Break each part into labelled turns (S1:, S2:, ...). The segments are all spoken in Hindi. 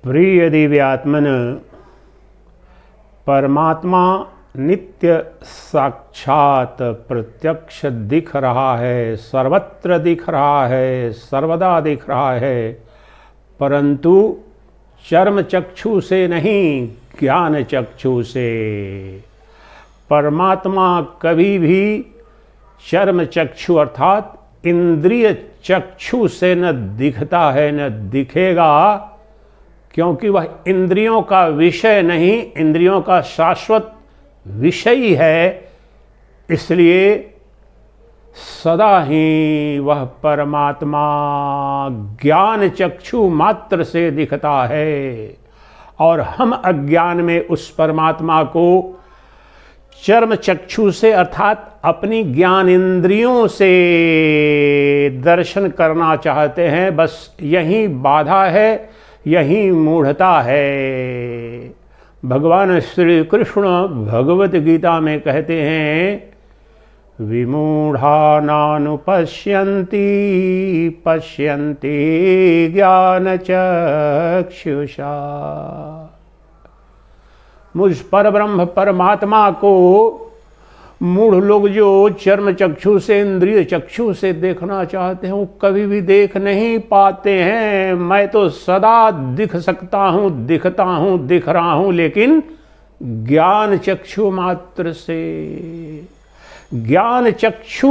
S1: प्रिय दिव्यात्मन, परमात्मा नित्य साक्षात प्रत्यक्ष दिख रहा है, सर्वत्र दिख रहा है, सर्वदा दिख रहा है, परंतु चर्म चक्षु से नहीं, ज्ञान चक्षु से। परमात्मा कभी भी चर्म चक्षु अर्थात इंद्रिय चक्षु से न दिखता है न दिखेगा, क्योंकि वह इंद्रियों का विषय नहीं, इंद्रियों का शाश्वत विषय है। इसलिए सदा ही वह परमात्मा ज्ञान चक्षु मात्र से दिखता है, और हम अज्ञान में उस परमात्मा को चर्म चक्षु से अर्थात अपनी ज्ञान इंद्रियों से दर्शन करना चाहते हैं। बस यही बाधा है, यही मूढ़ता है। भगवान श्री कृष्ण भगवत गीता में कहते हैं, विमूढ़ा नानुपश्यन्ति पश्यन्ति ज्ञान चक्षुषा। मुझ परब्रह्म परमात्मा को मूढ़ लोग जो चर्म चक्षु से इंद्रिय चक्षु से देखना चाहते हैं, वो कभी भी देख नहीं पाते हैं। मैं तो सदा दिख सकता हूँ, दिखता हूँ, दिख रहा हूँ, लेकिन ज्ञान चक्षु मात्र से। ज्ञान चक्षु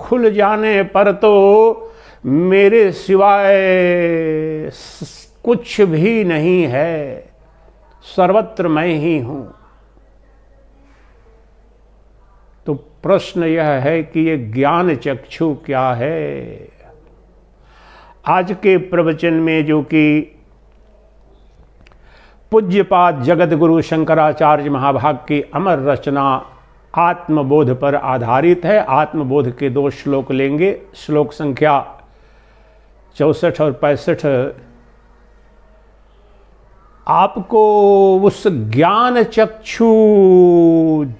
S1: खुल जाने पर तो मेरे सिवाय कुछ भी नहीं है, सर्वत्र मैं ही हूं। तो प्रश्न यह है कि ये ज्ञान चक्षु क्या है। आज के प्रवचन में जो कि पूज्यपाद जगत गुरु शंकराचार्य महाभाग की अमर रचना आत्मबोध पर आधारित है। आत्मबोध के 2 श्लोक लेंगे, श्लोक संख्या 64 और 65। आपको उस ज्ञान चक्षु,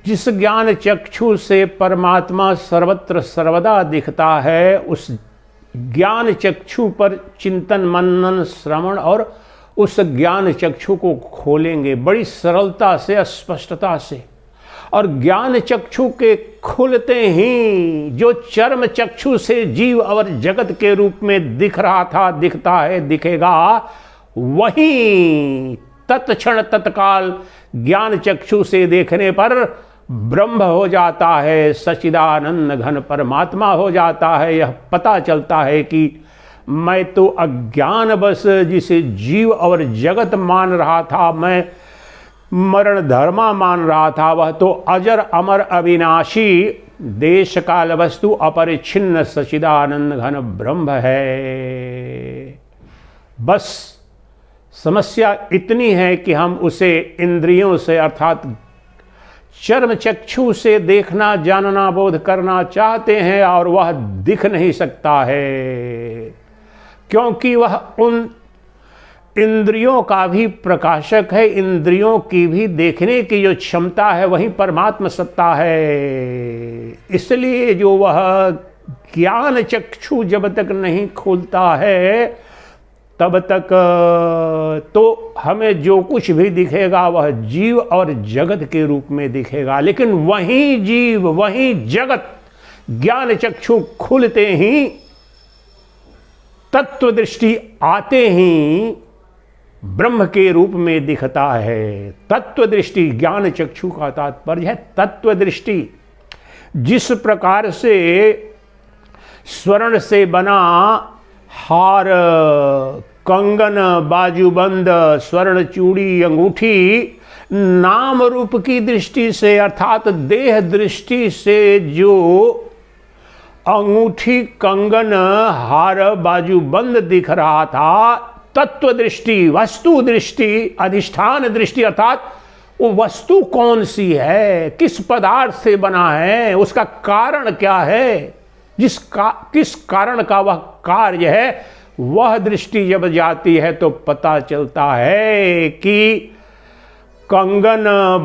S1: जिस ज्ञान चक्षु से परमात्मा सर्वत्र सर्वदा दिखता है, उस ज्ञान चक्षु पर चिंतन मनन श्रवण और उस ज्ञान चक्षु को खोलेंगे बड़ी सरलता से, स्पष्टता से। और ज्ञान चक्षु के खुलते ही जो चर्म चक्षु से जीव और जगत के रूप में दिख रहा था, दिखता है, दिखेगा, वही तत्क्षण तत्काल ज्ञान चक्षु से देखने पर ब्रह्म हो जाता है, सच्चिदानंद घन परमात्मा हो जाता है। यह पता चलता है कि मैं तो अज्ञान बस जिसे जीव और जगत मान रहा था, मैं मरण धर्मा मान रहा था, वह तो अजर अमर अविनाशी देश काल वस्तु अपरिच्छिन्न सच्चिदानंद घन ब्रह्म है। बस समस्या इतनी है कि हम उसे इंद्रियों से अर्थात चर्म चक्षु से देखना, जानना, बोध करना चाहते हैं, और वह दिख नहीं सकता है, क्योंकि वह उन इंद्रियों का भी प्रकाशक है। इंद्रियों की भी देखने की जो क्षमता है, वही परमात्मा सत्ता है। इसलिए जो वह ज्ञान चक्षु जब तक नहीं खुलता है, तब तक तो हमें जो कुछ भी दिखेगा वह जीव और जगत के रूप में दिखेगा। लेकिन वही जीव, वही जगत ज्ञान चक्षु खुलते ही, तत्व दृष्टि आते ही ब्रह्म के रूप में दिखता है। तत्व दृष्टि, ज्ञान चक्षु का तात्पर्य है तत्व दृष्टि। जिस प्रकार से स्वर्ण से बना हार, कंगन, बाजूबंद, स्वर्ण चूड़ी, अंगूठी नाम रूप की दृष्टि से अर्थात देह दृष्टि से जो अंगूठी, कंगन, हार, बाजूबंद दिख रहा था, तत्व दृष्टि, वस्तु दृष्टि, अधिष्ठान दृष्टि अर्थात वो वस्तु कौन सी है, किस पदार्थ से बना है, उसका कारण क्या है, किस कारण का वह कार्य है, वह दृष्टि जब जाती है तो पता चलता है कि कंगन,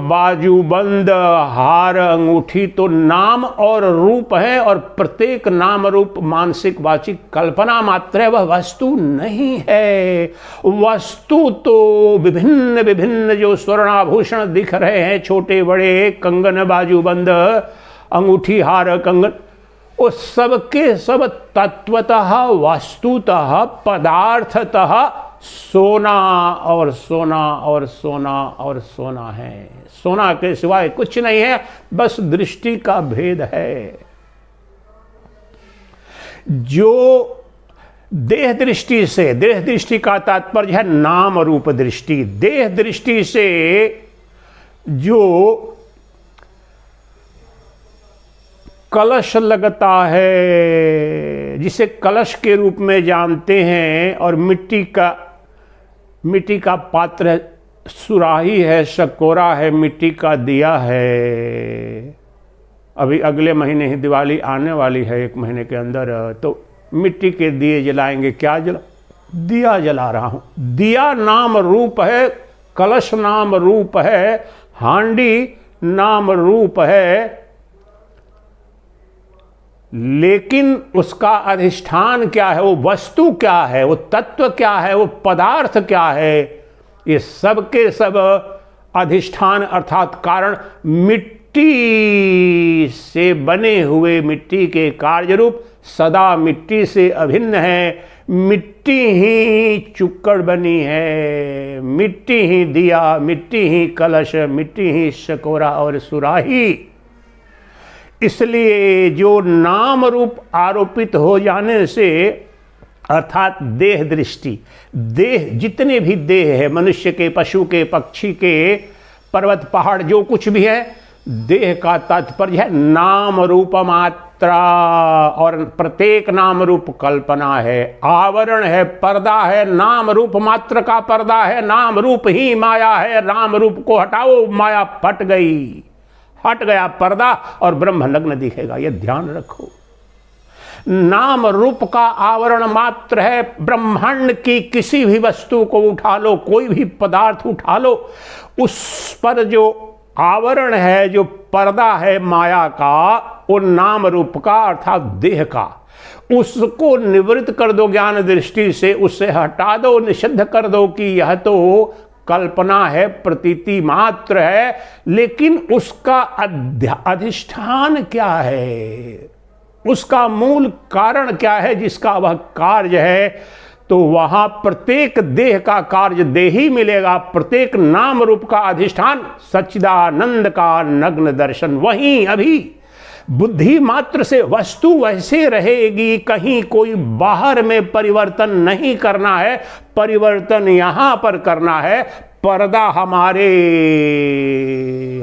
S1: बाजूबंद, हार, अंगूठी तो नाम और रूप है, और प्रत्येक नाम रूप मानसिक वाचिक कल्पना मात्र है, वह वस्तु नहीं है। वस्तु तो विभिन्न विभिन्न जो स्वर्णाभूषण दिख रहे हैं, छोटे बड़े, कंगन, बाजूबंद, अंगूठी, हार, कंगन, वो सबके सब तत्वतः, वस्तुतः, पदार्थतः सोना और सोना और सोना और सोना है। सोना के सिवाय कुछ नहीं है, बस दृष्टि का भेद है। जो देह दृष्टि से, देह दृष्टि का तात्पर्य है नाम रूप दृष्टि, देह दृष्टि से जो कलश लगता है, जिसे कलश के रूप में जानते हैं, और मिट्टी का पात्र, सुराही है, शकोरा है, मिट्टी का दिया है। अभी अगले महीने ही दिवाली आने वाली है, 1 महीने के अंदर, तो मिट्टी के दिए जलाएंगे। क्या दिया जला रहा हूं। दिया नाम रूप है, कलश नाम रूप है, हांडी नाम रूप है, लेकिन उसका अधिष्ठान क्या है, वो वस्तु क्या है, वो तत्व क्या है, वो पदार्थ क्या है, ये सब के सब अधिष्ठान अर्थात कारण मिट्टी से बने हुए, मिट्टी के कार्य रूप सदा मिट्टी से अभिन्न है। मिट्टी ही चुक्कड़ बनी है, मिट्टी ही दिया, मिट्टी ही कलश, मिट्टी ही शकोरा और सुराही। इसलिए जो नाम रूप आरोपित हो जाने से, अर्थात देह दृष्टि, देह जितने भी देह है, मनुष्य के, पशु के, पक्षी के, पर्वत पहाड़, जो कुछ भी है, देह का तात्पर्य है नाम रूप मात्रा, और प्रत्येक नाम रूप कल्पना है, आवरण है, पर्दा है। नाम रूप मात्र का पर्दा है, नाम रूप ही माया है। नाम रूप को हटाओ, माया फट गई, हट गया पर्दा, और ब्रह्म नग्न दिखेगा। यह ध्यान रखो। नाम रूप का आवरण मात्र है। ब्रह्मांड की किसी भी वस्तु को उठा लो, कोई भी पदार्थ उठा लो, उस पर जो आवरण है, जो पर्दा है माया का, वो नाम रूप का अर्थात देह का, उसको निवृत्त कर दो ज्ञान दृष्टि से, उससे हटा दो, निषिद्ध कर दो कि यह तो कल्पना है, प्रतीति मात्र है। लेकिन उसका अधिष्ठान क्या है, उसका मूल कारण क्या है, जिसका वह कार्य है, तो वहां प्रत्येक देह का कार्य देह ही मिलेगा। प्रत्येक नाम रूप का अधिष्ठान सच्चिदानंद का नग्न दर्शन। वहीं अभी बुद्धि मात्र से वस्तु वैसे रहेगी, कहीं कोई बाहर में परिवर्तन नहीं करना है। परिवर्तन यहां पर करना है। पर्दा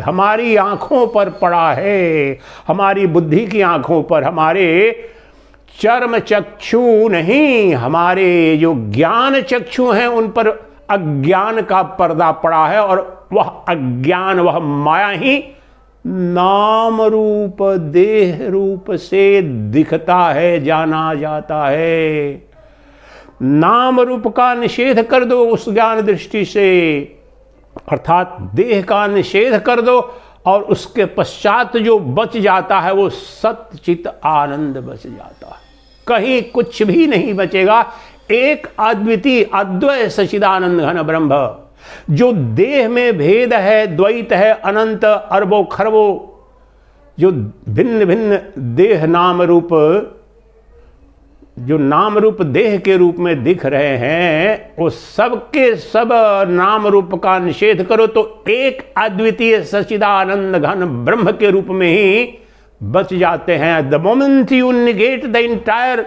S1: हमारी आंखों पर पड़ा है, हमारी बुद्धि की आंखों पर, हमारे चर्म चक्षु नहीं, हमारे जो ज्ञान चक्षु हैं उन पर अज्ञान का पर्दा पड़ा है। और वह अज्ञान, वह माया ही नाम रूप देह रूप से दिखता है, जाना जाता है। नाम रूप का निषेध कर दो उस ज्ञान दृष्टि से, अर्थात देह का निषेध कर दो, और उसके पश्चात जो बच जाता है वो सच्चित आनंद बच जाता है। कहीं कुछ भी नहीं बचेगा। एक अद्वितीय अद्वय सच्चिदानंद घन ब्रह्म, जो देह में भेद है, द्वैत है, अनंत अरबों खरबों जो भिन्न भिन्न देह नाम रूप, जो नाम रूप देह के रूप में दिख रहे हैं, वो सब के सब नाम रूप का निषेध करो तो एक अद्वितीय सच्चिदानंद घन ब्रह्म के रूप में ही बच जाते हैं। The moment you negate the entire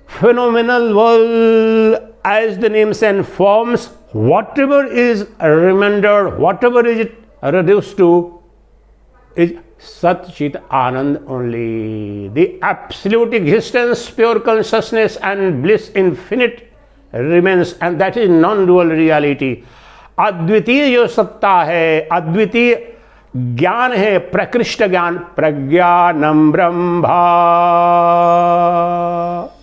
S1: phenomenal world as the names and forms, whatever is rendered, whatever is it reduced to, is Sat Chit Anand only. The absolute existence, pure consciousness and bliss infinite remains, and that is non-dual reality. अद्वितीय जो सत्ता है, अद्वितीय ज्ञान है, प्रकृष्ट ज्ञान, प्रज्ञानम ब्रह्मा,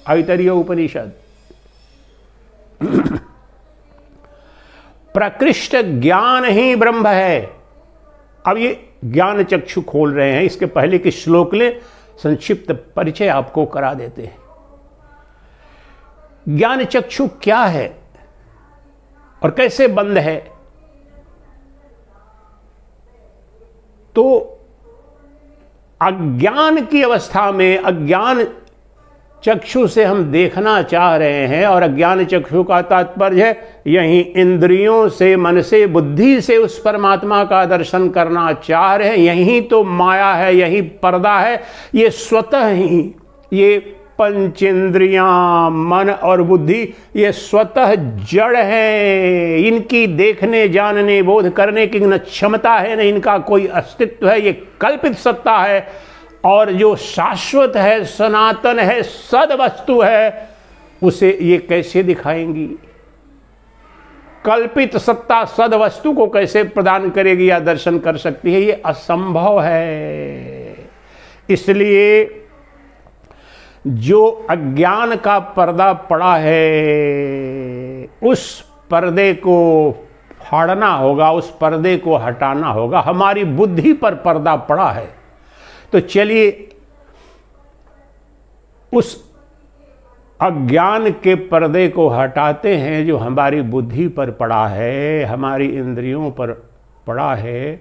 S1: ऐतरेय उपनिषद। प्रकृष्ट ज्ञान ही ब्रह्म है। अब ये ज्ञान चक्षु खोल रहे हैं, इसके पहले के श्लोक ले संक्षिप्त परिचय आपको करा देते हैं। ज्ञान चक्षु क्या है और कैसे बंद है? तो अज्ञान की अवस्था में अज्ञान चक्षु से हम देखना चाह रहे हैं, और अज्ञान चक्षु का तात्पर्य है यही इंद्रियों से, मन से, बुद्धि से उस परमात्मा का दर्शन करना चाह रहे हैं। यही तो माया है, यही पर्दा है। ये स्वतः ही ये पंचेंद्रियां, मन और बुद्धि, ये स्वतः जड़ है। इनकी देखने, जानने, बोध करने की न क्षमता है, न इनका कोई अस्तित्व है। ये कल्पित सत्ता है, और जो शाश्वत है, सनातन है, सद वस्तु है, उसे ये कैसे दिखाएंगी? कल्पित सत्ता सद वस्तु को कैसे प्रदान करेगी या दर्शन कर सकती है? ये असंभव है। इसलिए जो अज्ञान का पर्दा पड़ा है, उस पर्दे को फाड़ना होगा, उस पर्दे को हटाना होगा। हमारी बुद्धि पर पर्दा पड़ा है, तो चलिए उस अज्ञान के पर्दे को हटाते हैं जो हमारी बुद्धि पर पड़ा है, हमारी इंद्रियों पर पड़ा है,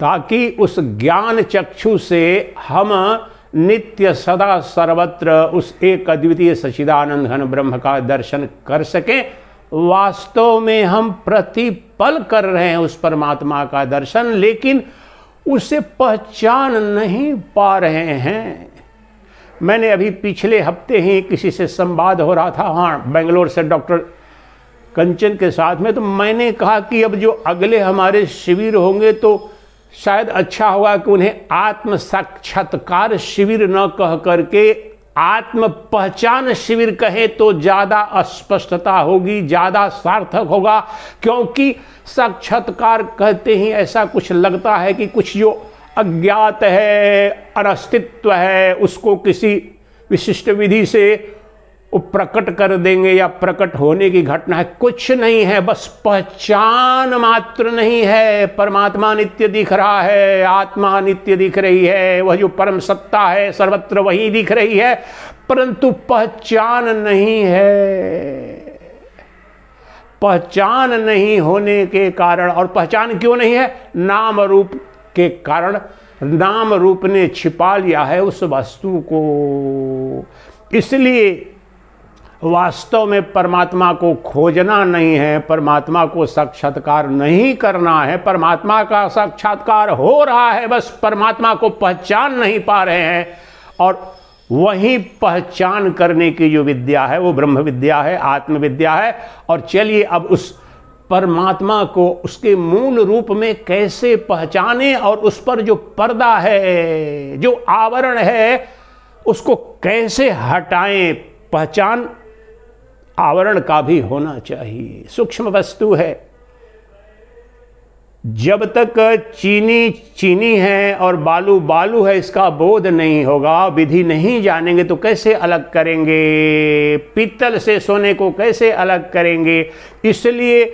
S1: ताकि उस ज्ञान चक्षु से हम नित्य सदा सर्वत्र उस एक अद्वितीय सच्चिदानंद घन ब्रह्म का दर्शन कर सकें। वास्तव में हम प्रतिपल कर रहे हैं उस परमात्मा का दर्शन, लेकिन उसे पहचान नहीं पा रहे हैं। मैंने अभी पिछले हफ्ते ही किसी से संवाद हो रहा था, हाँ, बेंगलोर से डॉक्टर कंचन के साथ में, तो मैंने कहा कि अब जो अगले हमारे शिविर होंगे तो शायद अच्छा होगा कि उन्हें आत्म साक्षात्कार शिविर न कह करके आत्म पहचान शिविर कहे तो ज़्यादा स्पष्टता होगी, ज़्यादा सार्थक होगा। क्योंकि साक्षात्कार कहते ही ऐसा कुछ लगता है कि कुछ जो अज्ञात है, अनस्तित्व है, उसको किसी विशिष्ट विधि से प्रकट कर देंगे या प्रकट होने की घटना है। कुछ नहीं है, बस पहचान मात्र नहीं है। परमात्मा नित्य दिख रहा है, आत्मा नित्य दिख रही है, वह जो परम सत्ता है सर्वत्र वही दिख रही है, परंतु पहचान नहीं है। पहचान नहीं होने के कारण, और पहचान क्यों नहीं है? नाम रूप के कारण। नाम रूप ने छिपा लिया है उस वस्तु को। इसलिए वास्तव में परमात्मा को खोजना नहीं है, परमात्मा को साक्षात्कार नहीं करना है। परमात्मा का साक्षात्कार हो रहा है, बस परमात्मा को पहचान नहीं पा रहे हैं। और वही पहचान करने की जो विद्या है वो ब्रह्म विद्या है, आत्मविद्या है। और चलिए अब उस परमात्मा को उसके मूल रूप में कैसे पहचाने, और उस पर जो पर्दा है, जो आवरण है, उसको कैसे हटाएं। पहचान आवरण का भी होना चाहिए, सूक्ष्म वस्तु है। जब तक चीनी चीनी है और बालू बालू है, इसका बोध नहीं होगा, विधि नहीं जानेंगे तो कैसे अलग करेंगे? पीतल से सोने को कैसे अलग करेंगे? इसलिए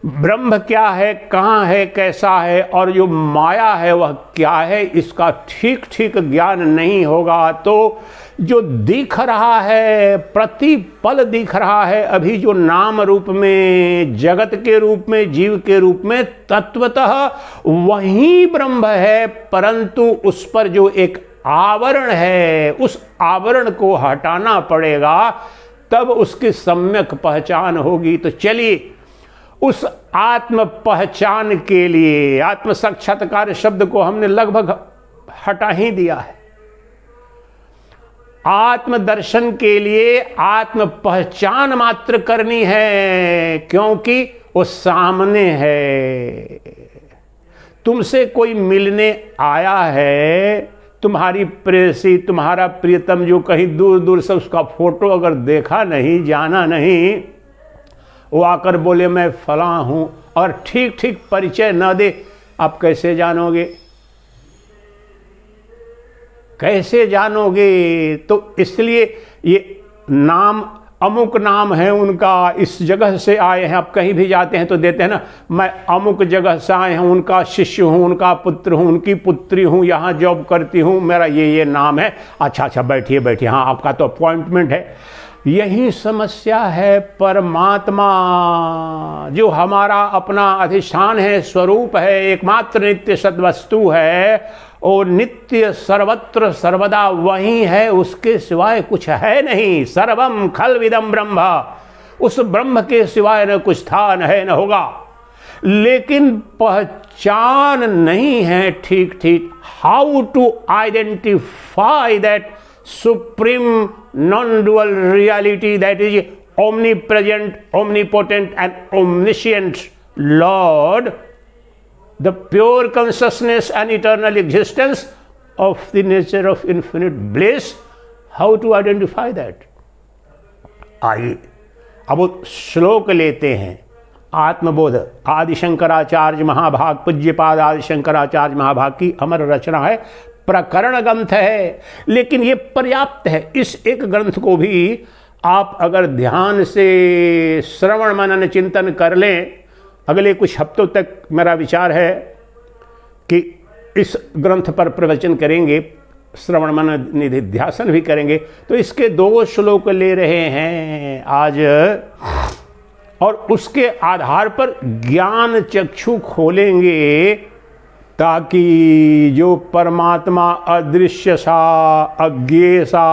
S1: ब्रह्म क्या है, कहाँ है, कैसा है, और जो माया है वह क्या है, इसका ठीक ठीक ज्ञान नहीं होगा तो जो दिख रहा है, प्रतिपल दिख रहा है, अभी जो नाम रूप में, जगत के रूप में, जीव के रूप में, तत्वतः वही ब्रह्म है, परंतु उस पर जो एक आवरण है, उस आवरण को हटाना पड़ेगा, तब उसकी सम्यक पहचान होगी। तो चलिए उस आत्म पहचान के लिए, आत्म साक्षात्कार शब्द को हमने लगभग हटा ही दिया है। आत्म दर्शन के लिए आत्म पहचान मात्र करनी है, क्योंकि वो सामने है। तुमसे कोई मिलने आया है, तुम्हारी प्रेयसी, तुम्हारा प्रियतम जो कहीं दूर दूर से, उसका फोटो अगर देखा नहीं, जाना नहीं, वो आकर बोले मैं फला हूं, और ठीक ठीक परिचय न दे, आप कैसे जानोगे? कैसे जानोगे? तो इसलिए ये नाम अमुक नाम है उनका, इस जगह से आए हैं। आप कहीं भी जाते हैं तो देते हैं ना, मैं अमुक जगह से आए हैं, उनका शिष्य हूँ, उनका पुत्र हूँ, उनकी पुत्री हूँ, यहाँ जॉब करती हूँ, मेरा ये नाम है। अच्छा अच्छा, बैठिए बैठिए, हाँ आपका तो अपॉइंटमेंट है। यही समस्या है। परमात्मा जो हमारा अपना अधिष्ठान है, स्वरूप है, एकमात्र नित्य सद्वस्तु है, और नित्य सर्वत्र सर्वदा वही है, उसके सिवाय कुछ है नहीं। सर्वम खल्विदम ब्रह्म, उस ब्रह्म के सिवाय न कुछ था, न है, न होगा। लेकिन पहचान नहीं है ठीक ठीक। How to identify that supreme non-dual reality that is omnipresent, omnipotent and omniscient Lord, the pure consciousness and eternal existence of the nature of infinite bliss. How to identify that? आइए अब वो श्लोक लेते हैं। आत्मबोध आदि शंकराचार्य महाभाग, पूज्यपाद आदि शंकराचार्य महाभाग की अमर रचना है, प्रकरण ग्रंथ है, लेकिन ये पर्याप्त है। इस एक ग्रंथ को भी आप अगर ध्यान से श्रवण मनन चिंतन कर लें, अगले कुछ हफ्तों तक मेरा विचार है कि इस ग्रंथ पर प्रवचन करेंगे, श्रवण मनन निधिध्यासन भी करेंगे। तो इसके 2 श्लोक ले रहे हैं आज, और उसके आधार पर ज्ञान चक्षु खोलेंगे, ताकि जो परमात्मा अदृश्य सा, अज्ञेय सा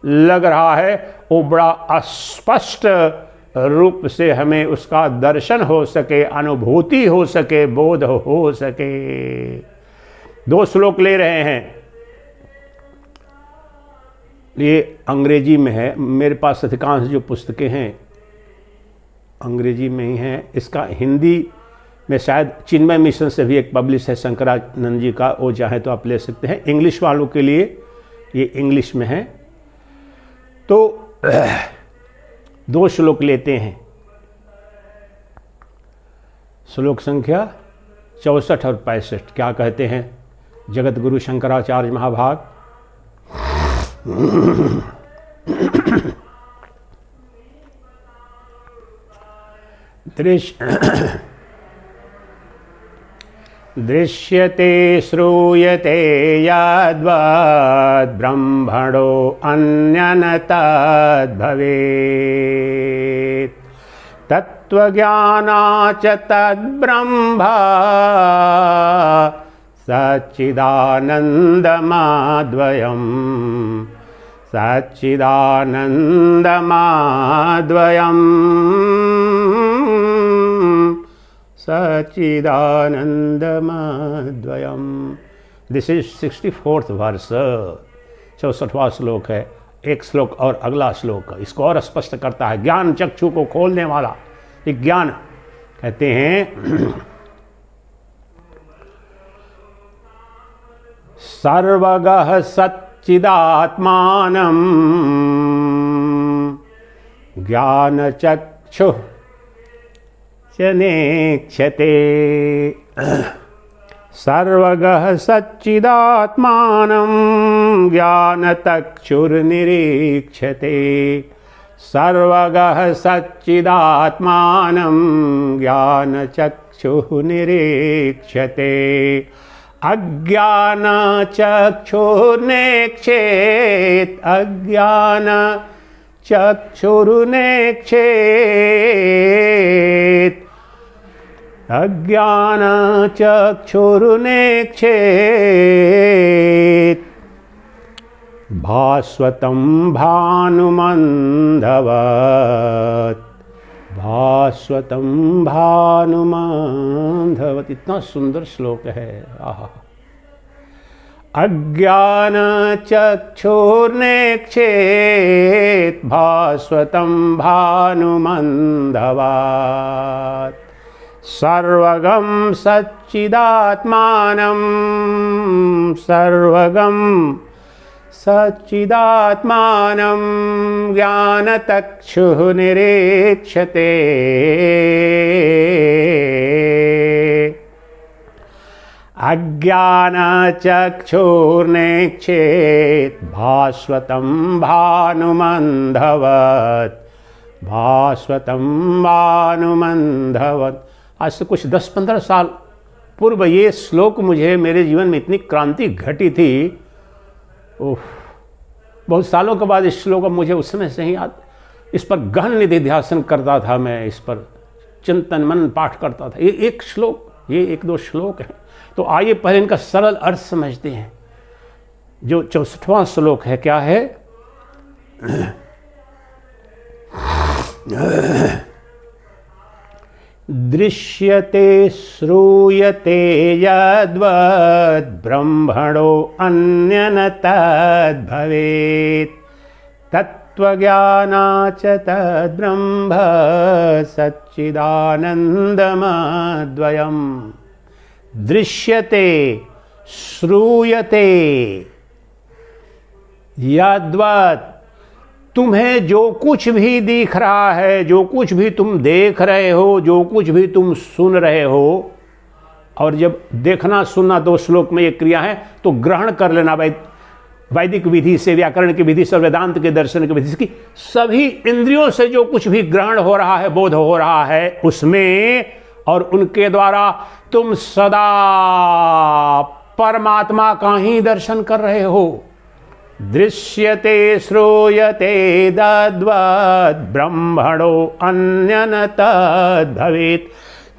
S1: लग रहा है, वो बड़ा स्पष्ट रूप से हमें उसका दर्शन हो सके, अनुभूति हो सके, बोध हो सके। 2 श्लोक ले रहे हैं। ये अंग्रेजी में है, मेरे पास अधिकांश जो पुस्तकें हैं अंग्रेजी में ही हैं। इसका हिंदी में शायद चिन्मय मिशन से भी एक पब्लिश है शंकरानंद जी का, वो चाहे तो आप ले सकते हैं। इंग्लिश वालों के लिए ये इंग्लिश में है। तो 2 श्लोक लेते हैं। श्लोक संख्या 64 और 65 क्या कहते हैं जगत गुरु शंकराचार्य महाभाग। दृश्यते श्रूयते यद्वद् ब्रह्मणो अन्यन तद्भवेत् तत्त्वज्ञाना च तद्ब्रह्म सच्चिदानन्दमाद्वयम् सच्चिदानन्दमाद्वयम् सच्चिदानन्दमाद्वयम्। दिस इज 64th वर्स, 64वां श्लोक है। एक श्लोक और अगला श्लोक इसको और स्पष्ट करता है, ज्ञान चक्षु को खोलने वाला। एक ज्ञान कहते हैं सर्वगः सच्चिदात्मानं ज्ञानचक्षुः नेक्षते। सर्वगः सच्चिदात्मानं ज्ञानचक्षुर्निरीक्षते। सर्वगः सच्चिदात्मानं ज्ञानचक्षुः निरीक्षते। अज्ञानचक्षुर्नेक्षेत् अज्ञानचक्षुर्नेक्षेत् अज्ञानचक्षुर्नेक्षेत् भास्वतं भानुमन्धवत् भास्वतं भानुमन्धवत्। इतना सुंदर श्लोक है। आहा। अज्ञानचक्षुर्नेक्षेत् भास्वतं भानुमन्धवत् सर्वगं सच्चिदात्मानं सर्वगं सच्चिदात्मानं ज्ञानचक्षुः निरीक्षते। अज्ञानचक्षुर्नेक्षेत् भास्वतं भानुमन्धवत्, भास्वतं भानुमन्धवत्। आज से कुछ 10-15 साल पूर्व ये श्लोक मुझे मेरे जीवन में इतनी क्रांति घटी थी। ओह, बहुत सालों के बाद इस श्लोक मुझे उस समय से ही याद, इस पर गहन निधिध्यासन करता था मैं, इस पर चिंतन मन पाठ करता था। ये एक श्लोक, ये 1-2 श्लोक हैं। तो आइए पहले इनका सरल अर्थ समझते हैं। जो 64वां श्लोक है, क्या है? दृश्यते श्रूयते यद्वद् ब्रह्मणो अन्यन तद्भवेत्, तत्त्वज्ञानाच्च तद्ब्रह्म सच्चिदानन्दमद्वयम्। दृश्यते श्रूयते यद्वत्, तुम्हें जो कुछ भी दिख रहा है, जो कुछ भी तुम देख रहे हो, जो कुछ भी तुम सुन रहे हो, और जब देखना सुनना 2 श्लोक में ये क्रिया है, तो ग्रहण कर लेना वैदिक विधि से, व्याकरण की विधि से, वेदांत के दर्शन की विधि से, कि सभी इंद्रियों से जो कुछ भी ग्रहण हो रहा है, बोध हो रहा है, उसमें और उनके द्वारा तुम सदा परमात्मा का ही दर्शन कर रहे हो। दृश्यते श्रूयते तद्वद् ब्रह्मणो अन्यन तद्भवेत्।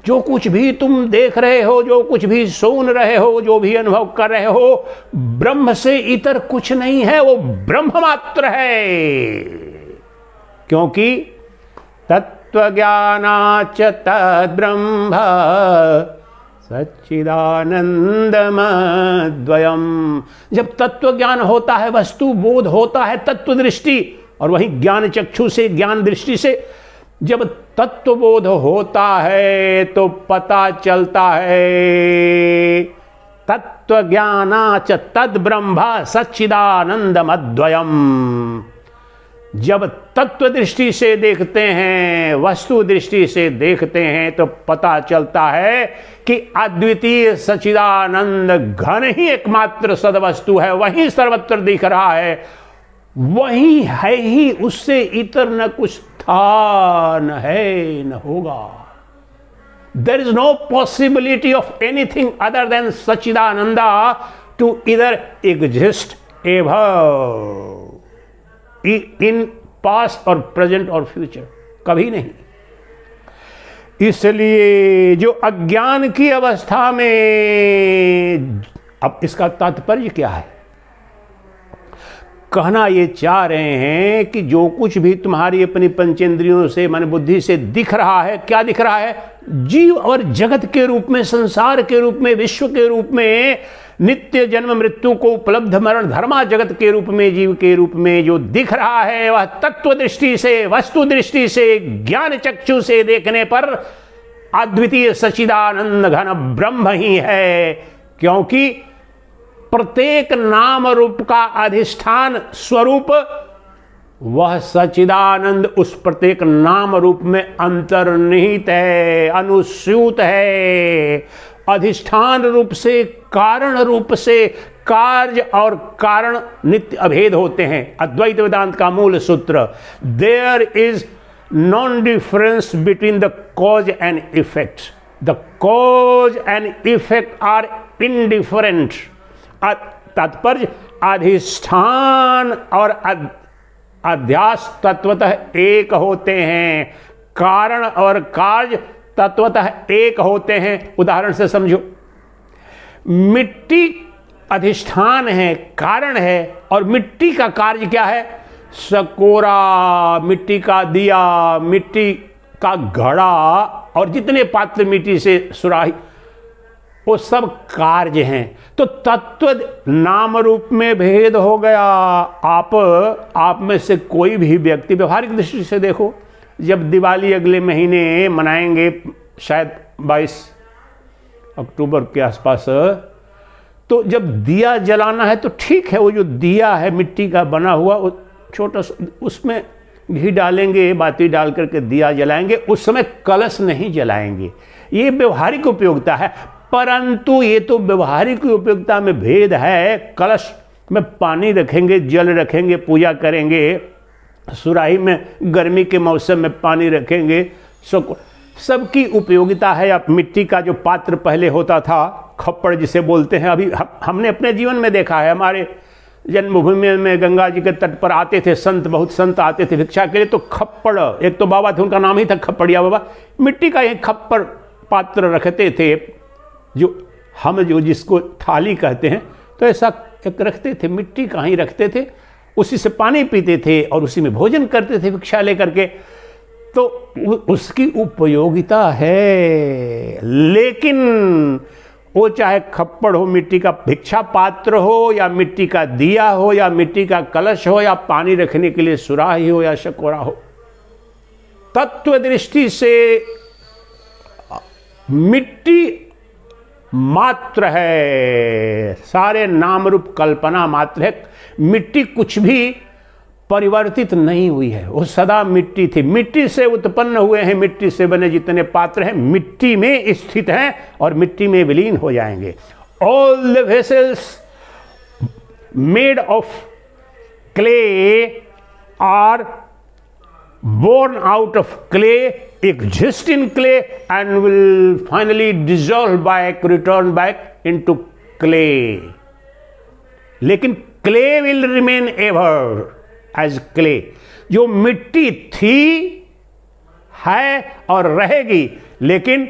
S1: जो कुछ भी तुम देख रहे हो, जो कुछ भी सुन रहे हो, जो भी अनुभव कर रहे हो, ब्रह्म से इतर कुछ नहीं है, वो ब्रह्म मात्र है। क्योंकि तत्त्वज्ञानाच्च तद्ब्रह्म सच्चिदानंदमद्वयम्। जब तत्व ज्ञान होता है, वस्तु बोध होता है, तत्व दृष्टि, और वही ज्ञान चक्षु से, ज्ञान दृष्टि से जब तत्व बोध होता है तो पता चलता है तत्व ज्ञानाच्च तद ब्रह्म सच्चिदानंदमद्वयम्। जब तत्व दृष्टि से देखते हैं, वस्तु दृष्टि से देखते हैं, तो पता चलता है कि अद्वितीय सच्चिदानंद घन ही एकमात्र सदवस्तु है, वही सर्वत्र दिख रहा है, वही है ही, उससे इतर न कुछ था, न है, न होगा। There is no possibility of anything other than Sachidananda to either exist ever in past or present or future, कभी नहीं। इसलिए जो अज्ञान की अवस्था में, अब इसका तात्पर्य क्या है? कहना ये चाह रहे हैं कि जो कुछ भी तुम्हारी अपनी पंचेंद्रियों से, मन बुद्धि से दिख रहा है, क्या दिख रहा है? जीव और जगत के रूप में, संसार के रूप में, विश्व के रूप में, नित्य जन्म मृत्यु को उपलब्ध मरण धर्मा जगत के रूप में, जीव के रूप में जो दिख रहा है, वह तत्व दृष्टि से, वस्तु दृष्टि से, ज्ञान चक्षु से देखने पर अद्वितीय सच्चिदानंद घन ब्रह्म ही है। क्योंकि प्रत्येक नाम रूप का अधिष्ठान स्वरूप वह सच्चिदानंद उस प्रत्येक नाम रूप में अंतर्निहित है, अनुस्यूत है। अधिष्ठान रूप से, कारण रूप से कार्य और कारण नित्य अभेद होते हैं। अद्वैत वेदांत का मूल सूत्र, there is non difference between the cause and effect. The cause and effect are indifferent. तात्पर्य, अधिष्ठान और अध्यास तत्वतः एक होते हैं, कारण और कार्य तत्वतः एक होते हैं। उदाहरण से समझो, मिट्टी अधिष्ठान है, कारण है, और मिट्टी का कार्य क्या है? सकोरा, मिट्टी का दिया, मिट्टी का घड़ा और जितने पात्र मिट्टी से सुराही, वो सब कार्य हैं। तो तत्व नाम रूप में भेद हो गया। आप में से कोई भी व्यक्ति व्यवहारिक दृष्टि से देखो, जब दिवाली अगले महीने मनाएंगे, शायद 22 अक्टूबर के आसपास, तो जब दिया जलाना है तो ठीक है, वो जो दिया है मिट्टी का बना हुआ, वो छोटा, उसमें घी डालेंगे, बाती डाल करके दिया जलाएंगे, उस समय कलश नहीं जलाएंगे। ये व्यवहारिक उपयोगिता है। परंतु ये तो व्यवहारिक उपयोगिता में भेद है। कलश में पानी रखेंगे, जल रखेंगे, पूजा करेंगे, सुराही में गर्मी के मौसम में पानी रखेंगे, सबकी उपयोगिता है। अब मिट्टी का जो पात्र पहले होता था, खप्पड़ जिसे बोलते हैं, अभी हमने अपने जीवन में देखा है। हमारे जन्मभूमि में गंगा जी के तट पर आते थे संत, बहुत संत आते थे भिक्षा के लिए, तो खप्पड़, एक तो बाबा थे, उनका नाम ही था खप्पड़िया बाबा, मिट्टी का एक खप्पड़ पात्र रखते थे, जो जिसको थाली कहते हैं, तो ऐसा एक रखते थे, मिट्टी का ही रखते थे, उसी से पानी पीते थे और उसी में भोजन करते थे भिक्षा लेकर के। तो उसकी उपयोगिता है। लेकिन वो चाहे खप्पड़ हो, मिट्टी का भिक्षा पात्र हो, या मिट्टी का दिया हो, या मिट्टी का कलश हो, या पानी रखने के लिए सुराही हो या शकोरा हो, तत्व दृष्टि से मिट्टी मात्र है, सारे नाम रूप कल्पना मात्र है। मिट्टी कुछ भी परिवर्तित नहीं हुई है, वो सदा मिट्टी थी, मिट्टी से उत्पन्न हुए हैं, मिट्टी से बने जितने पात्र हैं मिट्टी में स्थित हैं और मिट्टी में विलीन हो जाएंगे। All the vessels made of clay are born out of clay, exist in clay and will finally dissolve back, return back into clay. लेकिन clay will remain ever as clay. जो मिट्टी थी, है और रहेगी, लेकिन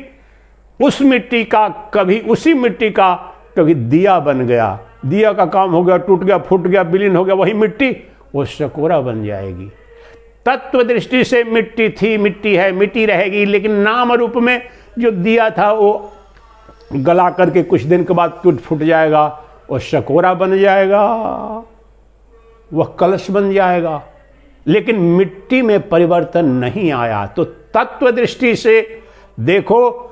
S1: उस मिट्टी का कभी, उसी मिट्टी का कभी दिया बन गया, दिया का काम हो गया, टूट गया, फूट गया, विलीन हो गया, वही मिट्टी वो शकोरा बन जाएगी। तत्व दृष्टि से मिट्टी थी, मिट्टी है, मिट्टी रहेगी, लेकिन नाम रूप में जो दिया था वो गला करके कुछ दिन के बाद टूट फूट जाएगा, वो शकोरा बन जाएगा, वह कलश बन जाएगा, लेकिन मिट्टी में परिवर्तन नहीं आया। तो तत्व दृष्टि से देखो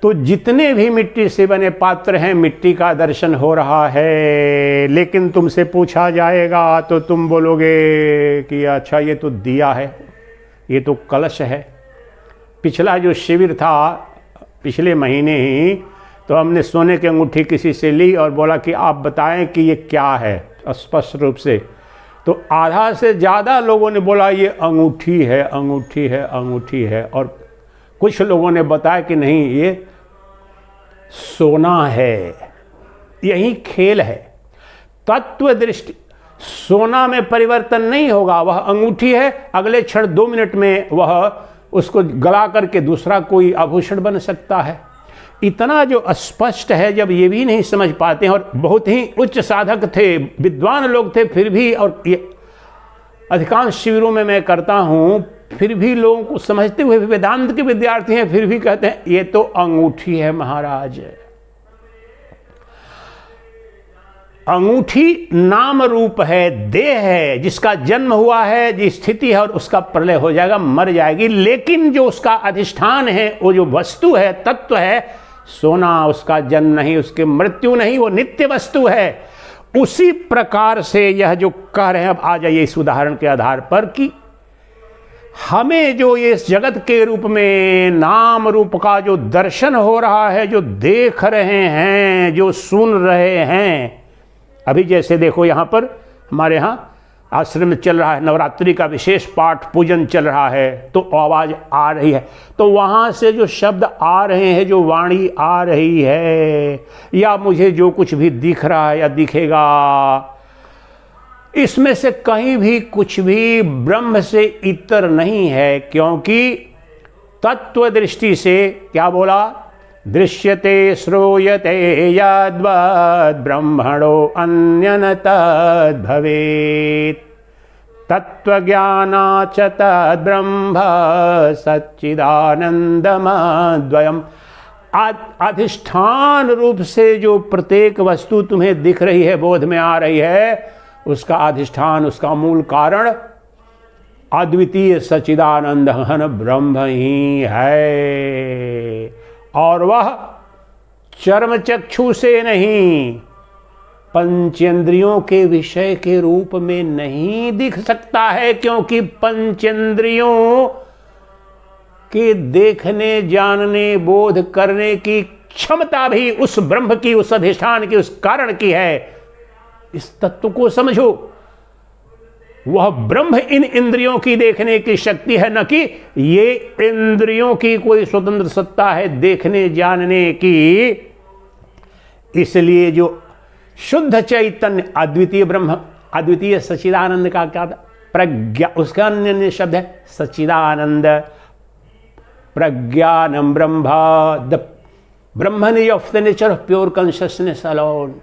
S1: तो जितने भी मिट्टी से बने पात्र हैं, मिट्टी का दर्शन हो रहा है। लेकिन तुमसे पूछा जाएगा तो तुम बोलोगे कि अच्छा ये तो दिया है, ये तो कलश है। पिछला जो शिविर था पिछले महीने ही, तो हमने सोने की अंगूठी किसी से ली और बोला कि आप बताएं कि ये क्या है स्पष्ट रूप से। तो आधा से ज़्यादा लोगों ने बोला ये अंगूठी है, अंगूठी है, अंगूठी है। और कुछ लोगों ने बताया कि नहीं ये सोना है। यही खेल है। तत्व दृष्टि, सोना में परिवर्तन नहीं होगा, वह अंगूठी है, अगले क्षण 2 मिनट में वह उसको गला करके दूसरा कोई आभूषण बन सकता है। इतना जो स्पष्ट है, जब ये भी नहीं समझ पाते हैं, और बहुत ही उच्च साधक थे, विद्वान लोग थे, फिर भी, और ये अधिकांश शिविरों में मैं करता हूँ, फिर भी लोगों को समझते हुए भी वेदांत के विद्यार्थी हैं, फिर भी कहते हैं ये तो अंगूठी है महाराज। अंगूठी नाम रूप है, देह है, जिसका जन्म हुआ है, जिस स्थिति है, और उसका प्रलय हो जाएगा, मर जाएगी। लेकिन जो उसका अधिष्ठान है, वो जो वस्तु है, तत्व है, सोना, उसका जन्म नहीं, उसकी मृत्यु नहीं, वो नित्य वस्तु है। उसी प्रकार से यह जो कह रहे हैं, अब आ जाइए इस उदाहरण के आधार पर, कि हमें जो ये इस जगत के रूप में नाम रूप का जो दर्शन हो रहा है, जो देख रहे हैं, जो सुन रहे हैं, अभी जैसे देखो यहाँ पर हमारे यहाँ आश्रम में चल रहा है, नवरात्रि का विशेष पाठ पूजन चल रहा है, तो आवाज़ आ रही है, तो वहाँ से जो शब्द आ रहे हैं, जो वाणी आ रही है, या मुझे जो कुछ भी दिख रहा है या दिखेगा, इसमें से कहीं भी कुछ भी ब्रह्म से इतर नहीं है। क्योंकि तत्व दृष्टि से क्या बोला, दृश्यते श्रूयते यद्वद् ब्रह्मणो अन्य न तद् भवेत् तत्वज्ञानाच्च तद् ब्रह्म सच्चिदानंदमद्वयम्। अधिष्ठान रूप से जो प्रत्येक वस्तु तुम्हें दिख रही है, बोध में आ रही है, उसका अधिष्ठान, उसका मूल कारण अद्वितीय सच्चिदानंद घन ब्रह्म ही है। और वह चर्म चक्षु से नहीं, पंचेंद्रियों के विषय के रूप में नहीं दिख सकता है, क्योंकि पंचेंद्रियों के देखने, जानने, बोध करने की क्षमता भी उस ब्रह्म की, उस अधिष्ठान की, उस कारण की है। इस तत्व को समझो। वह ब्रह्म इन इंद्रियों की देखने की शक्ति है, न कि ये इंद्रियों की कोई स्वतंत्र सत्ता है देखने जानने की। इसलिए जो शुद्ध चैतन्य अद्वितीय ब्रह्म, अद्वितीय सच्चिदानंद का क्या था? प्रज्ञा, उसका अन्य शब्द है सच्चिदानंद। प्रज्ञानम ब्रह्मा, the Brahman of the nature of pure consciousness alone.